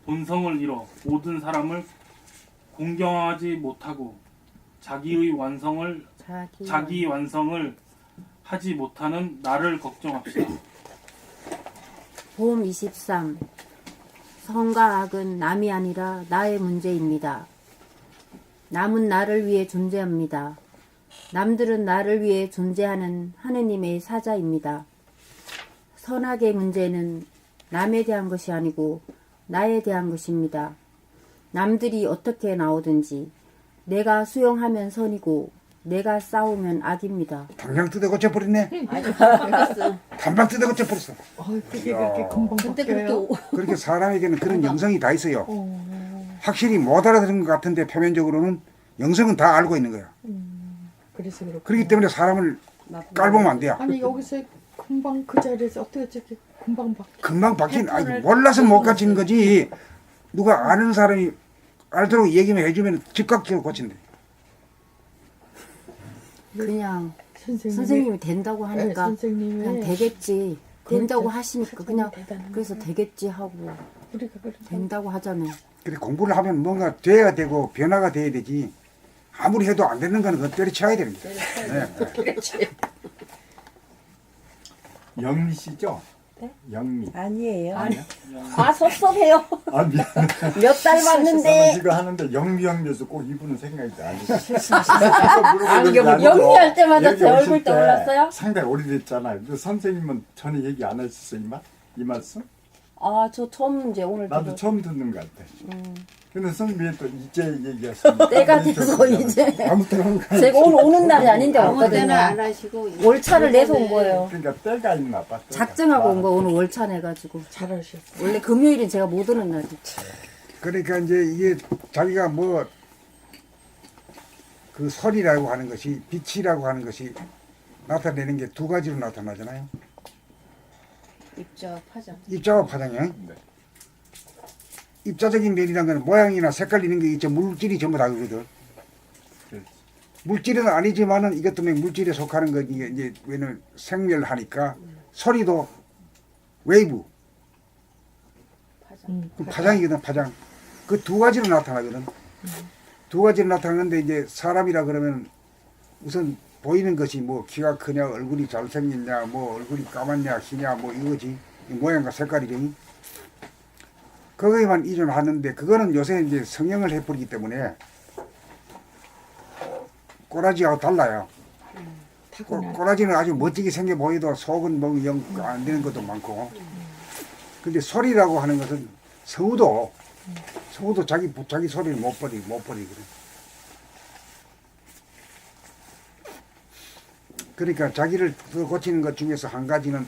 본성을 잃어 모든 사람을 공경하지 못하고 자기 완성을 하지 못하는 나를 걱정합시다. 봄 23. 선과 악은 남이 아니라 나의 문제입니다. 남은 나를 위해 존재합니다. 남들은 나를 위해 존재하는 하느님의 사자입니다. 선악의 문제는 남에 대한 것이 아니고 나에 대한 것입니다. 남들이 어떻게 나오든지 내가 수용하면 선이고 내가 싸우면 악입니다. 당장 뜯어 고쳐버리네. 아주 바뀌었어. 단방 뜯어 고쳐버렸어. 그게 그렇게 금방 근데 바뀌어요. 그렇게 사람에게는 그런 영성이 다 있어요. 확실히 못 알아들은 것 같은데 표면적으로는 영성은 다 알고 있는 거야. 그래서 그렇고. 그렇기 때문에 사람을 깔보면 안 돼요. 아니 여기서 금방 그 자리에서 어떻게 저렇게 금방 바뀌어? 금방 바뀐, 아니, 몰라서 못 가진 거지. 누가 아는 사람이 알도록 얘기만 해주면 즉각적으로 고친대. 그냥 선생님이, 선생님이 된다고 하니까 선생님이 그냥 되겠지. 된다고 그렇죠. 하시니까 그냥 대단한 그래서 거예요. 되겠지 하고 우리가 그렇게 된다고 하잖아요. 그래 공부를 하면 뭔가 돼야 되고 변화가 돼야 되지. 아무리 해도 안 되는 거는 그건 때려쳐야 되는 거예요. 네. 영미 씨죠? 네? 영미. 아니에요. 아니야? 아 섭섭해요. 아 미안. 몇 달 저는 맞는데 이거 하는데 영미영미에서 꼭 이분은 생각이 안 안경 영미할 때마다 제 얼굴 떠올랐어요? 상당히 오래됐잖아요. 근데 선생님은 전에 얘기 안 하셨어요 이 말씀? 아 저 처음 이제 오늘 나도 들어. 처음 듣는 것 같아. 근데 선생님이 또 이제 얘기하시니까 때가 돼서 이제 아무 때나 하는 거 제가 오늘 오는 날이 아닌데 아무 때나 안 왔거든요. 하시고 월차를 내서 온 거예요. 그러니까 때가 있나 봐. 때가. 작정하고 온 거 오늘 월차 내가지고. 잘하셨어요. 원래 금요일은 제가 못 오는 날이지. 그러니까 이제 이게 자기가 뭐 그 설이라고 하는 것이 빛이라고 하는 것이 나타내는 게 두 가지로 나타나잖아요. 입자와 파장. 입자와 파장이요. 입자적인 면이란 건 모양이나 색깔 이런 게 있죠. 물질이 전부 다 그거든. 그렇지. 물질은 아니지만은 이것 때문에 물질에 속하는 거 이제 왜냐면 생멸하니까 소리도 웨이브 그 파장이거든. 파장. 그 두 가지로 나타나거든. 두 가지로 나타나는데 이제 사람이라 그러면 우선 보이는 것이 뭐 키가 크냐 얼굴이 잘생겼냐 뭐 얼굴이 까맣냐 희냐 뭐 이거지 이 모양과 색깔이지. 거기에만 의존하는데 그거는 요새 이제 성형을 해버리기 때문에 꼬라지하고 달라요. 꼬라지는 아주 멋지게 생겨 보이도 속은 뭐 영 안 되는 것도 많고. 근데 소리라고 하는 것은 성우도 자기 소리를 못 버리거든. 그러니까 자기를 더 고치는 것 중에서 한 가지는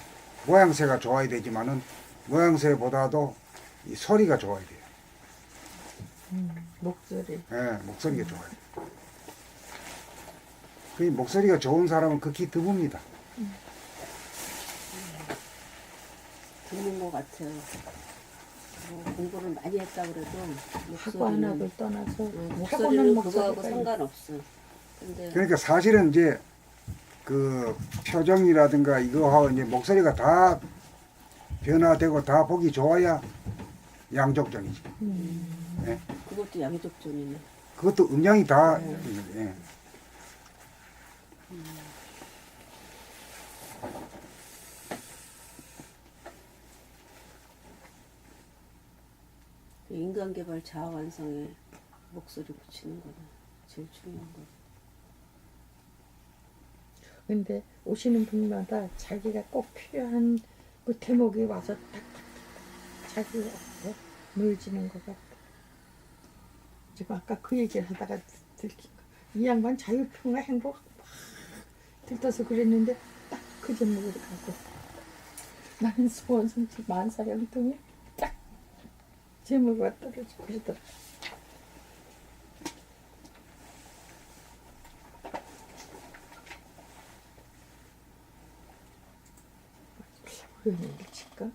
모양새가 좋아야 되지만은 모양새보다도 이 소리가 좋아야 돼요. 목소리. 예, 목소리가 좋아요. 그 목소리가 좋은 사람은 극히 드뭅니다. 듣는 것 같아요. 뭐 공부를 많이 했다 그래도 하고 안 하고 떠나서 타고난 목소리는 그거하고 목소리가 상관없어. 근데 그러니까 사실은 이제 그 표정이라든가 이거하고 이제 목소리가 다 변화되고 다 보기 좋아야 양족전이지. 예? 그것도 양족존이네. 그것도 음양이 다 예. 인간개발 자아완성에 목소리 붙이는 거는 제일 중요한 거. 근데 오시는 분마다 자기가 꼭 필요한 그 대목이 와서 딱딱딱 자기 앞에 물지는 것 같아. 지금 아까 그 얘기를 하다가 들킨 거. 이 양반 자유평화 행복 막 들떠서 그랬는데 딱 그 제목으로 가고 나는 소원성취 만사형통에 딱 제목이 떨어지고 그러더라. 일칠까?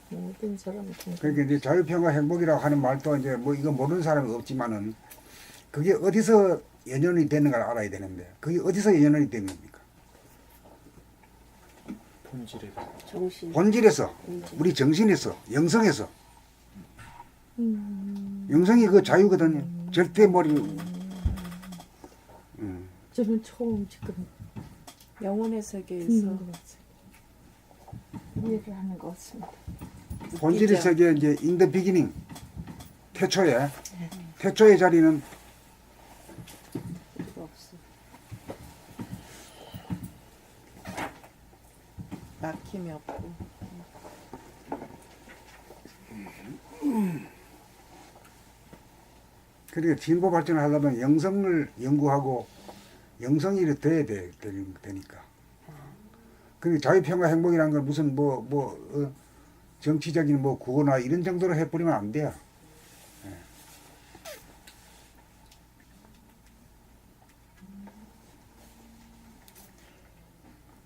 모든 사람은 그러니까 이제 자유평화 행복이라고 하는 말도 이제 뭐 이거 모르는 사람이 없지만은 그게 어디서 연연이 되는가를 알아야 되는데 그게 어디서 연연이 되는 겁니까? 정신. 본질에서 우리 정신에서 영성에서 영성이 그 자유거든요. 절대 머리 저는 처음 지금 영혼의 세계에서 듣는 것 같아요. 이해를 하는 것 같습니다. 본질의 세계 이제 in the beginning 태초의 자리는 필요 없어. 막힘이 없고 그러니까 진보 발전을 하려면 영성을 연구하고 영성이 돼야 되니까. 그러니까 자유평화 행복이라는 건 무슨 정치적인 뭐 구호나 이런 정도로 해버리면 안 돼요.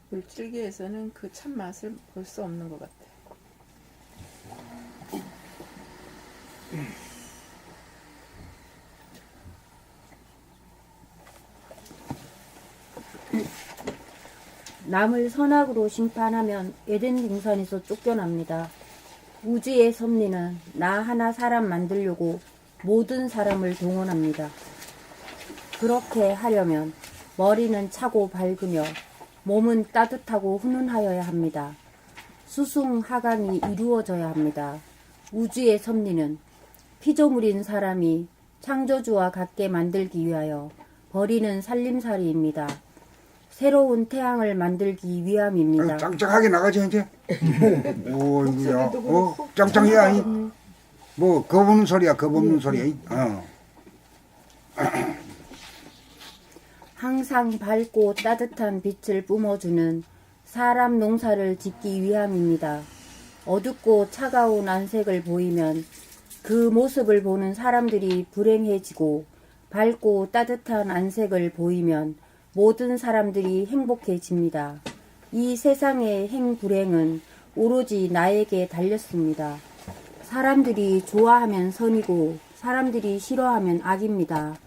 물질계에서는 그 참 맛을 볼 수 없는 것 같아. 남을 선악으로 심판하면 에덴 동산에서 쫓겨납니다. 우주의 섭리는 나 하나 사람 만들려고 모든 사람을 동원합니다. 그렇게 하려면 머리는 차고 밝으며 몸은 따뜻하고 훈훈하여야 합니다. 수승하강이 이루어져야 합니다. 우주의 섭리는 피조물인 사람이 창조주와 같게 만들기 위하여 벌이는 살림살이입니다. 새로운 태양을 만들기 위함입니다. 짱짱하게 나가죠 이제. 오 이거야. 짱짱이야. 뭐 겁없는 소리야. 겁없는 소리야. 항상 밝고 따뜻한 빛을 뿜어주는 사람 농사를 짓기 위함입니다. 어둡고 차가운 안색을 보이면 그 모습을 보는 사람들이 불행해지고 밝고 따뜻한 안색을 보이면 모든 사람들이 행복해집니다. 이 세상의 행불행은 오로지 나에게 달렸습니다. 사람들이 좋아하면 선이고 사람들이 싫어하면 악입니다.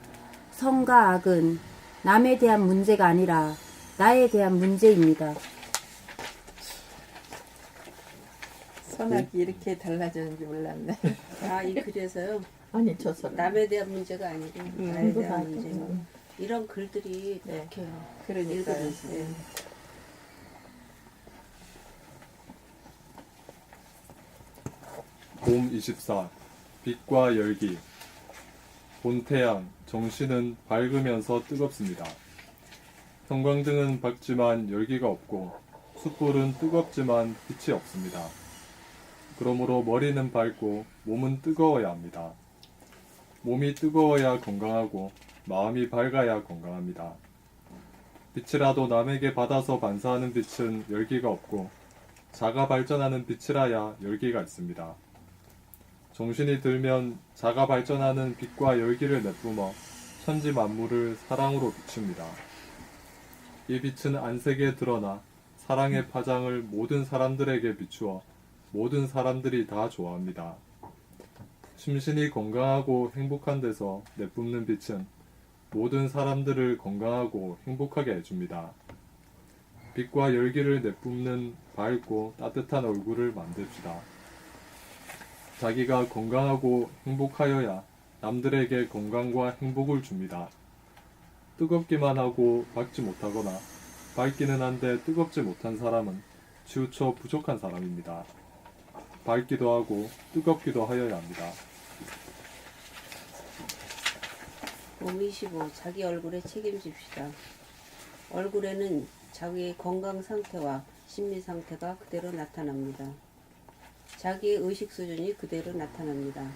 선과 악은 남에 대한 문제가 아니라 나에 대한 문제입니다. 선악이 이렇게 달라지는지 몰랐네. 아, 이 글에서요. 아니 저 사람. 남에 대한 문제가 아니고 나에 그거 대한 맞아. 문제가. 이런 글들이 네. 독해요. 그러니까요. 읽으면서. 예. 봄 24. 빛과 열기. 본태양, 정신은 밝으면서 뜨겁습니다. 형광등은 밝지만 열기가 없고 숯불은 뜨겁지만 빛이 없습니다. 그러므로 머리는 밝고 몸은 뜨거워야 합니다. 몸이 뜨거워야 건강하고 마음이 밝아야 건강합니다. 빛이라도 남에게 받아서 반사하는 빛은 열기가 없고 자가 발전하는 빛이라야 열기가 있습니다. 정신이 들면 자가 발전하는 빛과 열기를 내뿜어 천지 만물을 사랑으로 비춥니다. 이 빛은 안색에 드러나 사랑의 파장을 모든 사람들에게 비추어 모든 사람들이 다 좋아합니다. 심신이 건강하고 행복한 데서 내뿜는 빛은 모든 사람들을 건강하고 행복하게 해줍니다. 빛과 열기를 내뿜는 밝고 따뜻한 얼굴을 만듭시다. 자기가 건강하고 행복하여야 남들에게 건강과 행복을 줍니다. 뜨겁기만 하고 밝지 못하거나 밝기는 한데 뜨겁지 못한 사람은 치우쳐 부족한 사람입니다. 밝기도 하고 뜨겁기도 하여야 합니다. 봄 25. 자기 얼굴에 책임집시다. 얼굴에는 자기의 건강 상태와 심리 상태가 그대로 나타납니다. 자기의 의식 수준이 그대로 나타납니다.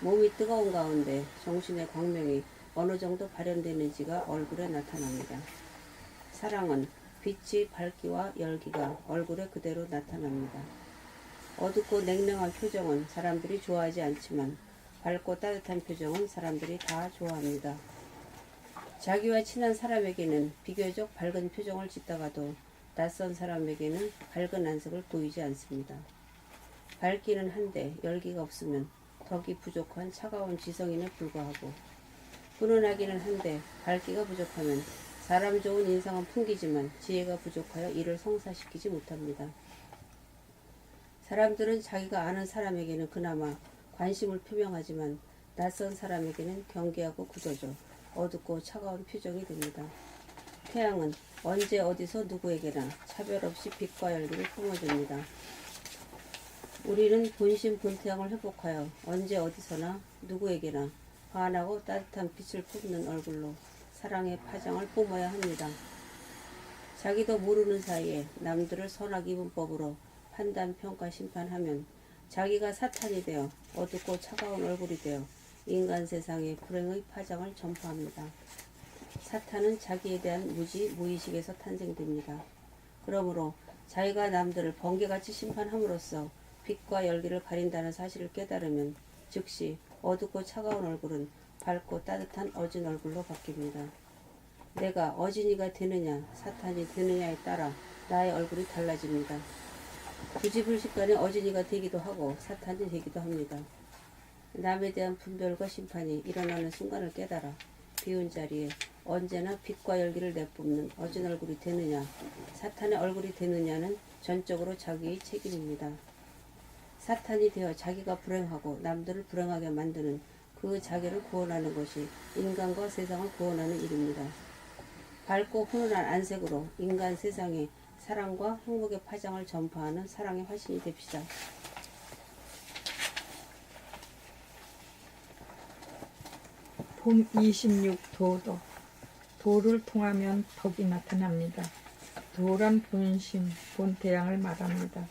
몸이 뜨거운 가운데 정신의 광명이 어느 정도 발현되는지가 얼굴에 나타납니다. 사랑은 빛이 밝기와 열기가 얼굴에 그대로 나타납니다. 어둡고 냉랭한 표정은 사람들이 좋아하지 않지만 밝고 따뜻한 표정은 사람들이 다 좋아합니다. 자기와 친한 사람에게는 비교적 밝은 표정을 짓다가도 낯선 사람에게는 밝은 안색을 보이지 않습니다. 밝기는 한데 열기가 없으면 덕이 부족한 차가운 지성인에 불과하고 훈훈하기는 한데 밝기가 부족하면 사람 좋은 인상은 풍기지만 지혜가 부족하여 이를 성사시키지 못합니다. 사람들은 자기가 아는 사람에게는 그나마 관심을 표명하지만 낯선 사람에게는 경계하고 굳어져 어둡고 차가운 표정이 됩니다. 태양은 언제 어디서 누구에게나 차별 없이 빛과 열기를 뿜어줍니다. 우리는 본심 본태양을 회복하여 언제 어디서나 누구에게나 환하고 따뜻한 빛을 뿜는 얼굴로 사랑의 파장을 뿜어야 합니다. 자기도 모르는 사이에 남들을 선악 이분법으로 판단, 평가, 심판하면 자기가 사탄이 되어 어둡고 차가운 얼굴이 되어 인간 세상에 불행의 파장을 전파합니다. 사탄은 자기에 대한 무의식에서 탄생됩니다. 그러므로 자기가 남들을 번개같이 심판함으로써 빛과 열기를 가린다는 사실을 깨달으면 즉시 어둡고 차가운 얼굴은 밝고 따뜻한 어진 얼굴로 바뀝니다. 내가 어진이가 되느냐 사탄이 되느냐에 따라 나의 얼굴이 달라집니다. 부지불식간에 어진이가 되기도 하고 사탄이 되기도 합니다. 남에 대한 분별과 심판이 일어나는 순간을 깨달아 비운 자리에 언제나 빛과 열기를 내뿜는 어진 얼굴이 되느냐, 사탄의 얼굴이 되느냐는 전적으로 자기의 책임입니다. 사탄이 되어 자기가 불행하고 남들을 불행하게 만드는 그 자기를 구원하는 것이 인간과 세상을 구원하는 일입니다. 밝고 훈훈한 안색으로 인간 세상에 사랑과 행복의 파장을 전파하는 사랑의 화신이 됩시다. 봄 26 도덕. 도를 통하면 덕이 나타납니다. 도란 본심, 본태양을 말합니다.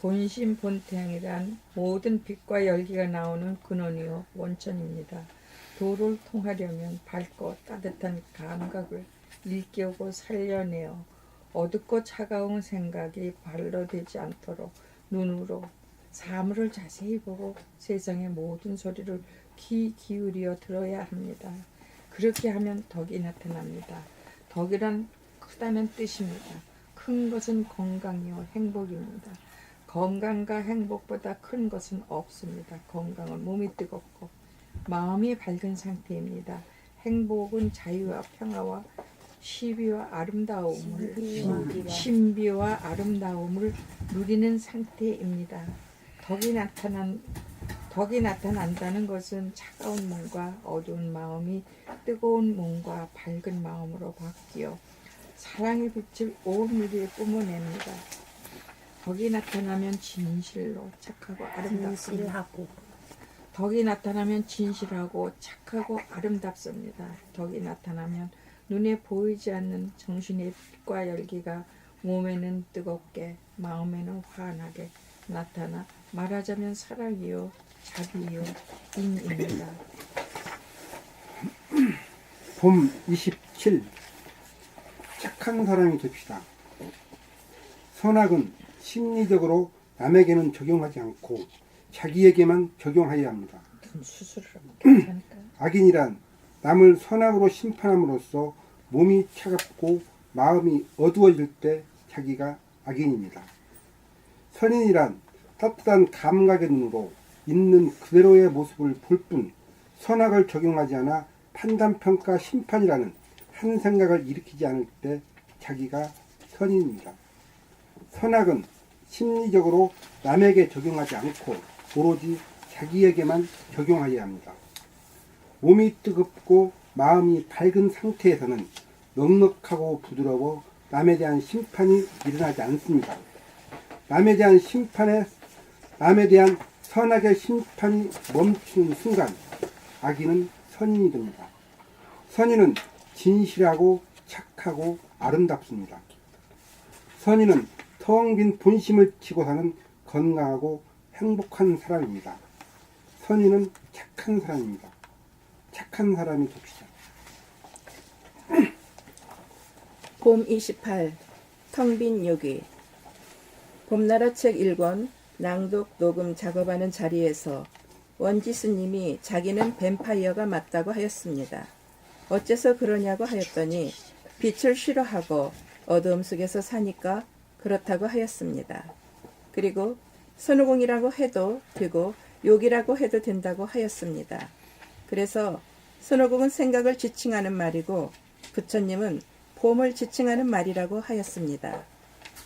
본심, 본태양이란 모든 빛과 열기가 나오는 근원이요 원천입니다. 도를 통하려면 밝고 따뜻한 감각을 일깨우고 살려내어 어둡고 차가운 생각이 발로 되지 않도록 눈으로 사물을 자세히 보고 세상의 모든 소리를 귀 기울여 들어야 합니다. 그렇게 하면 덕이 나타납니다. 덕이란 크다는 뜻입니다. 큰 것은 건강이요 행복입니다. 건강과 행복보다 큰 것은 없습니다. 건강은 몸이 뜨겁고 마음이 밝은 상태입니다. 행복은 자유와 평화와 신비와 아름다움을 누리는 상태입니다. 덕이 나타난다는 것은 차가운 몸과 어두운 마음이 뜨거운 몸과 밝은 마음으로 바뀌어 사랑의 빛을 온 우리에 뿜어냅니다. 덕이 나타나면 진실로 착하고 아름답습니다. 덕이 나타나면 진실하고 착하고 아름답습니다. 덕이 나타나면 눈에 보이지 않는 정신의 빛과 열기가 몸에는 뜨겁게 마음에는 환하게 나타나 말하자면 사랑이요 자비요 인입니다. 봄 27 착한 사람이 됩시다. 선악은 심리적으로 남에게는 적용하지 않고 자기에게만 적용하여야 합니다. 수술을 하면 괜찮을까요? 악인이란 남을 선악으로 심판함으로써 몸이 차갑고 마음이 어두워질 때 자기가 악인입니다. 선인이란 따뜻한 감각의 눈으로 있는 그대로의 모습을 볼 뿐 선악을 적용하지 않아 판단, 평가, 심판이라는 한 생각을 일으키지 않을 때 자기가 선인입니다. 선악은 심리적으로 남에게 적용하지 않고 오로지 자기에게만 적용하여야 합니다. 몸이 뜨겁고 마음이 밝은 상태에서는 넉넉하고 부드러워 남에 대한 심판이 일어나지 않습니다. 남에 대한 선악의 심판이 멈추는 순간 악인은 선인이 됩니다. 선인은 진실하고 착하고 아름답습니다. 선인은 텅 빈 본심을 지고 사는 건강하고 행복한 사람입니다. 선인은 착한 사람입니다. 착한 사람이 됩시다. 봄 28 텅빈 요기. 봄나라 책 1권 낭독 녹음 작업하는 자리에서 원지 스님이 자기는 뱀파이어가 맞다고 하였습니다. 어째서 그러냐고 하였더니 빛을 싫어하고 어두움 속에서 사니까 그렇다고 하였습니다. 그리고 손오공이라고 해도 되고 욕이라고 해도 된다고 하였습니다. 그래서 손오공은 생각을 지칭하는 말이고 부처님은 봄을 지칭하는 말이라고 하였습니다.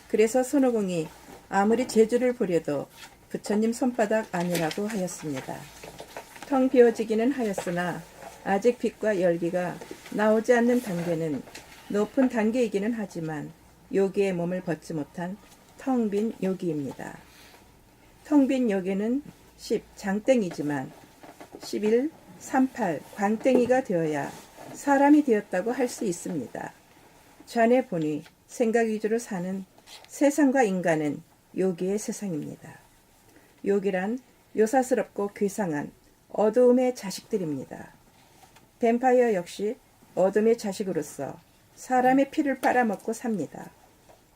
그래서 손오공이 아무리 재주를 부려도 부처님 손바닥 아니라고 하였습니다. 텅 비어지기는 하였으나 아직 빛과 열기가 나오지 않는 단계는 높은 단계이기는 하지만 요기의 몸을 벗지 못한 텅 빈 요기입니다. 텅 빈 요기는 10 장땡이지만 11 38 광땡이가 되어야 사람이 되었다고 할 수 있습니다. 좌뇌 보니 생각 위주로 사는 세상과 인간은 요기의 세상입니다. 요기란 요사스럽고 괴상한 어두움의 자식들입니다. 뱀파이어 역시 어둠의 자식으로서 사람의 피를 빨아먹고 삽니다.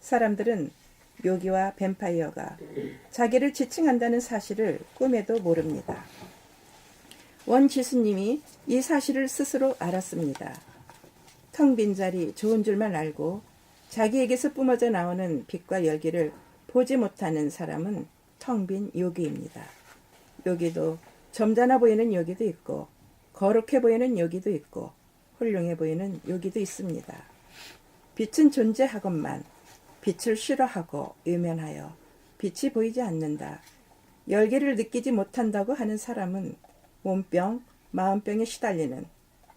사람들은 요기와 뱀파이어가 자기를 지칭한다는 사실을 꿈에도 모릅니다. 원지수님이 이 사실을 스스로 알았습니다. 텅 빈 자리 좋은 줄만 알고 자기에게서 뿜어져 나오는 빛과 열기를 보지 못하는 사람은 텅 빈 요기입니다. 요기도 점잖아 보이는 요기도 있고 거룩해 보이는 요기도 있고 훌륭해 보이는 요기도 있습니다. 빛은 존재하건만 빛을 싫어하고 외면하여 빛이 보이지 않는다. 열기를 느끼지 못한다고 하는 사람은 몸병, 마음병에 시달리는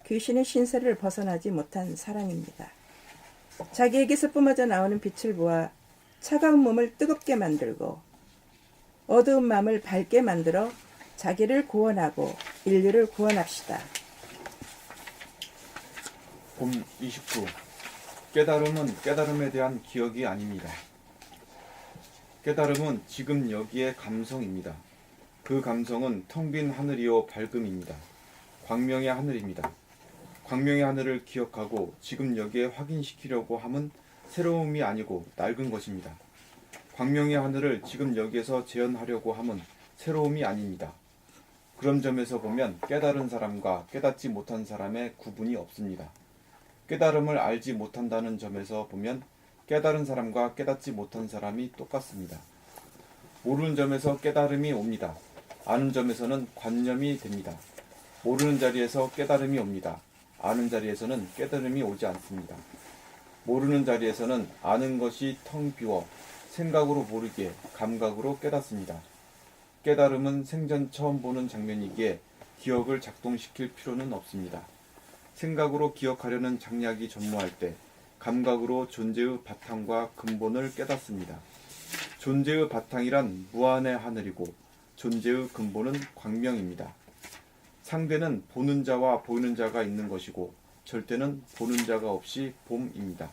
귀신의 신세를 벗어나지 못한 사람입니다. 자기에게서 뿜어져 나오는 빛을 보아 차가운 몸을 뜨겁게 만들고 어두운 마음을 밝게 만들어 자기를 구원하고 인류를 구원합시다. 봄 29. 깨달음은 깨달음에 대한 기억이 아닙니다. 깨달음은 지금 여기의 감성입니다. 그 감성은 텅 빈 하늘이요 밝음입니다. 광명의 하늘입니다. 광명의 하늘을 기억하고 지금 여기에 확인시키려고 함은 새로움이 아니고 낡은 것입니다. 광명의 하늘을 지금 여기에서 재현하려고 함은 새로움이 아닙니다. 그런 점에서 보면 깨달은 사람과 깨닫지 못한 사람의 구분이 없습니다. 깨달음을 알지 못한다는 점에서 보면 깨달은 사람과 깨닫지 못한 사람이 똑같습니다. 모르는 점에서 깨달음이 옵니다. 아는 점에서는 관념이 됩니다. 모르는 자리에서 깨달음이 옵니다. 아는 자리에서는 깨달음이 오지 않습니다. 모르는 자리에서는 아는 것이 텅 비워 생각으로 모르게 감각으로 깨닫습니다. 깨달음은 생전 처음 보는 장면이기에 기억을 작동시킬 필요는 없습니다. 생각으로 기억하려는 장략이 전무할 때 감각으로 존재의 바탕과 근본을 깨닫습니다. 존재의 바탕이란 무한의 하늘이고 존재의 근본은 광명입니다. 상대는 보는 자와 보이는 자가 있는 것이고 절대는 보는 자가 없이 봄입니다.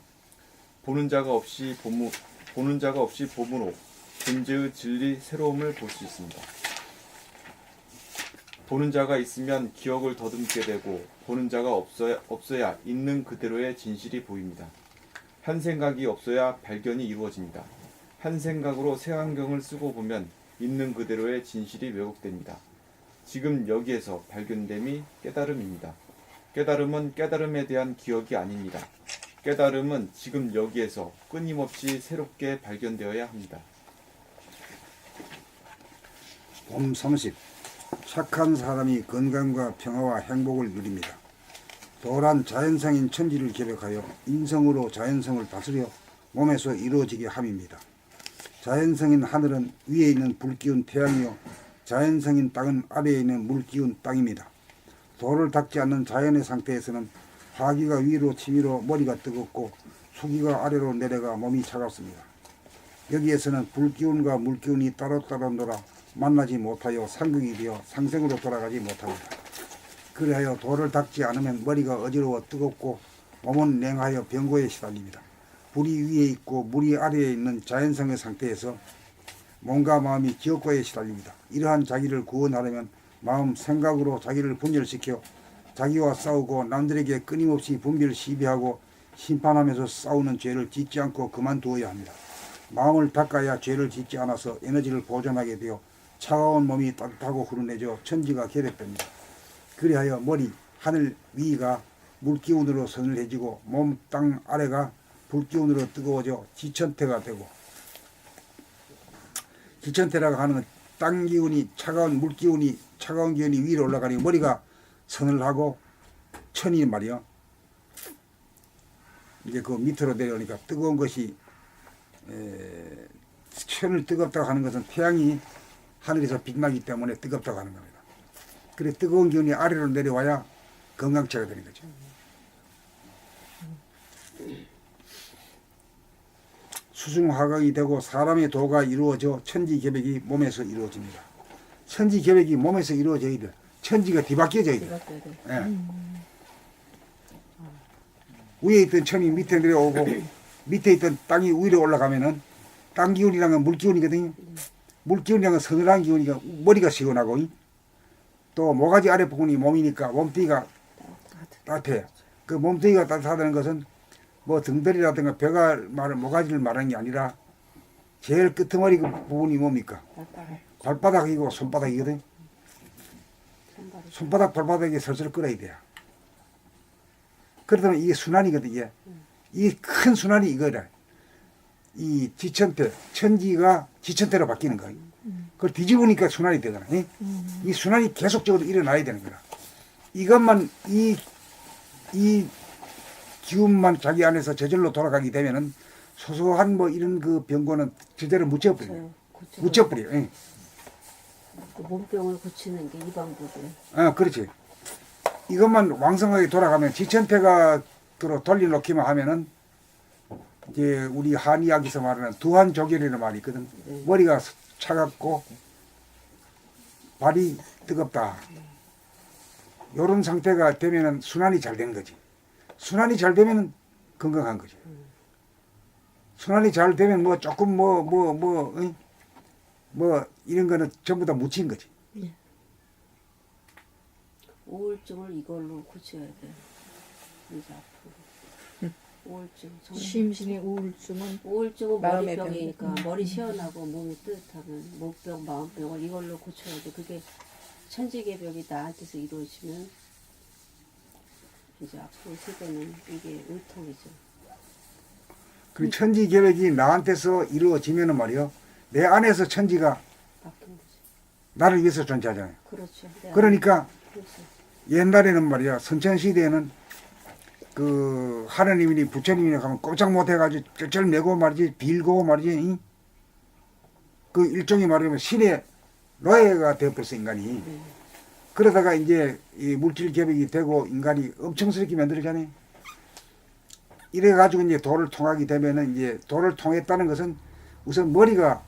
보는 자가 없이 봄으로 존재의 진리 새로움을 볼 수 있습니다. 보는 자가 있으면 기억을 더듬게 되고 보는 자가 없어야 있는 그대로의 진실이 보입니다. 한 생각이 없어야 발견이 이루어집니다. 한 생각으로 색안경을 쓰고 보면 있는 그대로의 진실이 왜곡됩니다. 지금 여기에서 발견됨이 깨달음입니다. 깨달음은 깨달음에 대한 기억이 아닙니다. 깨달음은 지금 여기에서 끊임없이 새롭게 발견되어야 합니다. 봄 30. 착한 사람이 건강과 평화와 행복을 누립니다. 도란 자연성인 천지를 계획하여 인성으로 자연성을 다스려 몸에서 이루어지게 함입니다. 자연성인 하늘은 위에 있는 불기운 태양이요 자연성인 땅은 아래에 있는 물기운 땅입니다. 돌을 닦지 않는 자연의 상태에서는 화기가 위로 치밀어 머리가 뜨겁고 수기가 아래로 내려가 몸이 차갑습니다. 여기에서는 불기운과 물기운이 따로따로 놀아 만나지 못하여 상극이 되어 상생으로 돌아가지 못합니다. 그리하여 돌을 닦지 않으면 머리가 어지러워 뜨겁고 몸은 냉하여 병고에 시달립니다. 불이 위에 있고 물이 아래에 있는 자연성의 상태에서 몸과 마음이 지옥과에 시달립니다. 이러한 자기를 구원하려면 마음 생각으로 자기를 분열시켜 자기와 싸우고 남들에게 끊임없이 분별 시비하고 심판하면서 싸우는 죄를 짓지 않고 그만두어야 합니다. 마음을 닦아야 죄를 짓지 않아서 에너지를 보존하게 되어 차가운 몸이 따뜻하고 후련해져 천지가 결합됩니다. 그리하여 머리, 하늘 위가 물기운으로 서늘해지고 몸, 땅 아래가 불기운으로 뜨거워져 지천태가 되고, 지천태라고 하는 건 땅 기운이 차가운 기운이 위로 올라가니 머리가 서늘하고 천이 말이요. 이제 그 밑으로 내려오니까 뜨거운 것이 천을 뜨겁다고 하는 것은 태양이 하늘에서 빛나기 때문에 뜨겁다고 하는 겁니다. 그래 뜨거운 기운이 아래로 내려와야 건강체가 되는 거죠. 수승화각이 되고 사람의 도가 이루어져 천지개벽이 몸에서 이루어집니다. 천지개벽이 몸에서 이루어져야 돼. 천지가 뒤바뀌어져야 돼. 예. 위에 있던 천이 밑에 내려오고 밑에 있던 땅이 위로 올라가면은 땅 기운이란 건 물기운이거든요. 물기운이란 건 서늘한 기운이니까 머리가 시원하고 또 모가지 아래 부분이 몸이니까 몸뚱이가 따뜻해. 그 몸뚱이가 따뜻하다는 것은 뭐 등다리라든가 배가 모가지를 말하는 게 아니라 제일 끄트머리 그 부분이 뭡니까? 발바닥이고 손바닥이거든. 손바닥 발바닥에 설설 끓어야 돼요. 그렇다면 이게 순환이거든. 이게 이 큰 순환이 이거라. 이 지천태, 천지가 지천태로 바뀌는 거야. 그걸 뒤집으니까 순환이 되잖아. 이 순환이 계속적으로 일어나야 되는 거야. 이것만 이 이 기운만 자기 안에서 저절로 돌아가게 되면은 소소한 뭐 이런 그 병고는 제대로 묻혀버려요. 묻혀버려요. 예. 그 몸병을 고치는 게 이 방법이에요. 그렇지. 이것만 왕성하게 돌아가면 지천태가 돌려놓기만 하면은 이제 우리 한의학에서 말하는 두한조결이라는 말이 있거든. 머리가 차갑고 발이 뜨겁다. 요런 상태가 되면은 순환이 잘 되는 거지. 순환이 잘 되면은 건강한 거지. 순환이 잘 되면 뭐 조금 뭐 이런 거는 전부 다 묻힌 거지. 우울증을 이걸로 고쳐야 돼요. 이제 앞으로. 우울증. 심신의 우울증은 우울증은 마음의 머리병이니까 머리 시원하고 몸이 뜨뜻하면 목병, 마음병을 이걸로 고쳐야 돼. 그게 천지개벽이 나한테서 이루어지면 이제 앞으로 세대는 이게 의통이죠. 그 천지 계획이 나한테서 이루어지면은 말이요. 내 안에서 천지가 바뀐 거죠. 나를 위해서 존재하잖아요. 그렇죠. 그러니까 그렇죠. 옛날에는 말이야 선천시대에는 그 하느님이니 부처님이니 가면 꼼짝 못해가지고 쩔쩔매고 말이지 빌고 말이지 응? 그 일종의 말하면 신의 노예가 되어버렸어 인간이. 그러다가 이제 이 물질 개벽이 되고 인간이 엄청스럽게 만들어지잖아요. 이래가지고 이제 도를 통하게 되면은 이제 도를 통했다는 것은 우선 머리가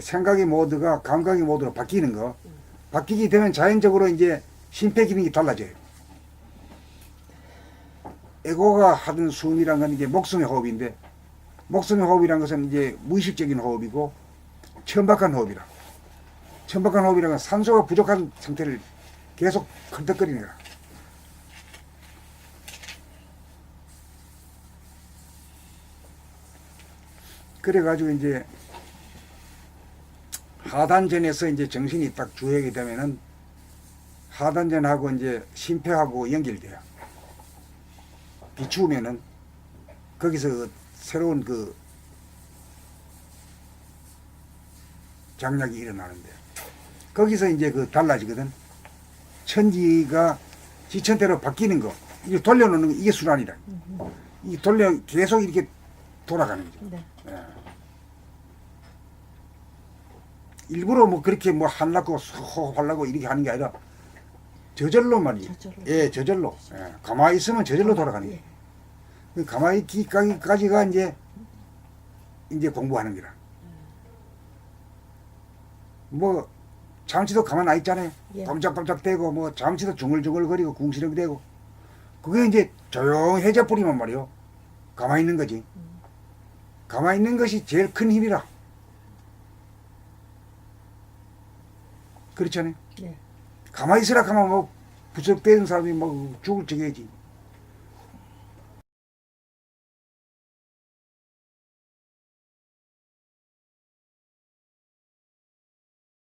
생각의 모드가 감각의 모드로 바뀌는 거. 바뀌게 되면 자연적으로 이제 심폐 기능이 달라져요. 에고가 하던 숨이란 건 이제 목숨의 호흡인데, 목숨의 호흡이란 것은 이제 무의식적인 호흡이고, 천박한 호흡이라. 천박한 호흡이란 건 산소가 부족한 상태를 계속 헐떡거리는 거야. 그래가지고 이제 하단전에서 이제 정신이 딱 주역이 되면은 하단전하고 이제 심폐하고 연결돼요. 비추면은 거기서 새로운 그 장약이 일어나는데 거기서 이제 그 달라지거든. 천지가 지천대로 바뀌는 거, 이게 돌려놓는 거, 이게 순환이다. 이 계속 이렇게 돌아가는 거죠. 네. 예. 일부러 뭐 그렇게 뭐 하려고 하려고 이렇게 하는 게 아니라 저절로 말이에요. 예, 저절로. 예. 가만히 있으면 저절로 돌아가는 거예요. 가만히 있기까지가 이제 공부하는 거라. 뭐 잠시도 가만 안 있잖아요. 깜짝깜짝 대고 뭐 잠시도 중얼중얼거리고 궁시렁대고 그게 이제 조용해져 버리면 말이요. 가만히 있는 거지. 가만히 있는 것이 제일 큰 힘이라. 그렇잖아요. 네. 가만히 있으라 하면 뭐 부쩍대는 사람이 뭐 죽을 적이지.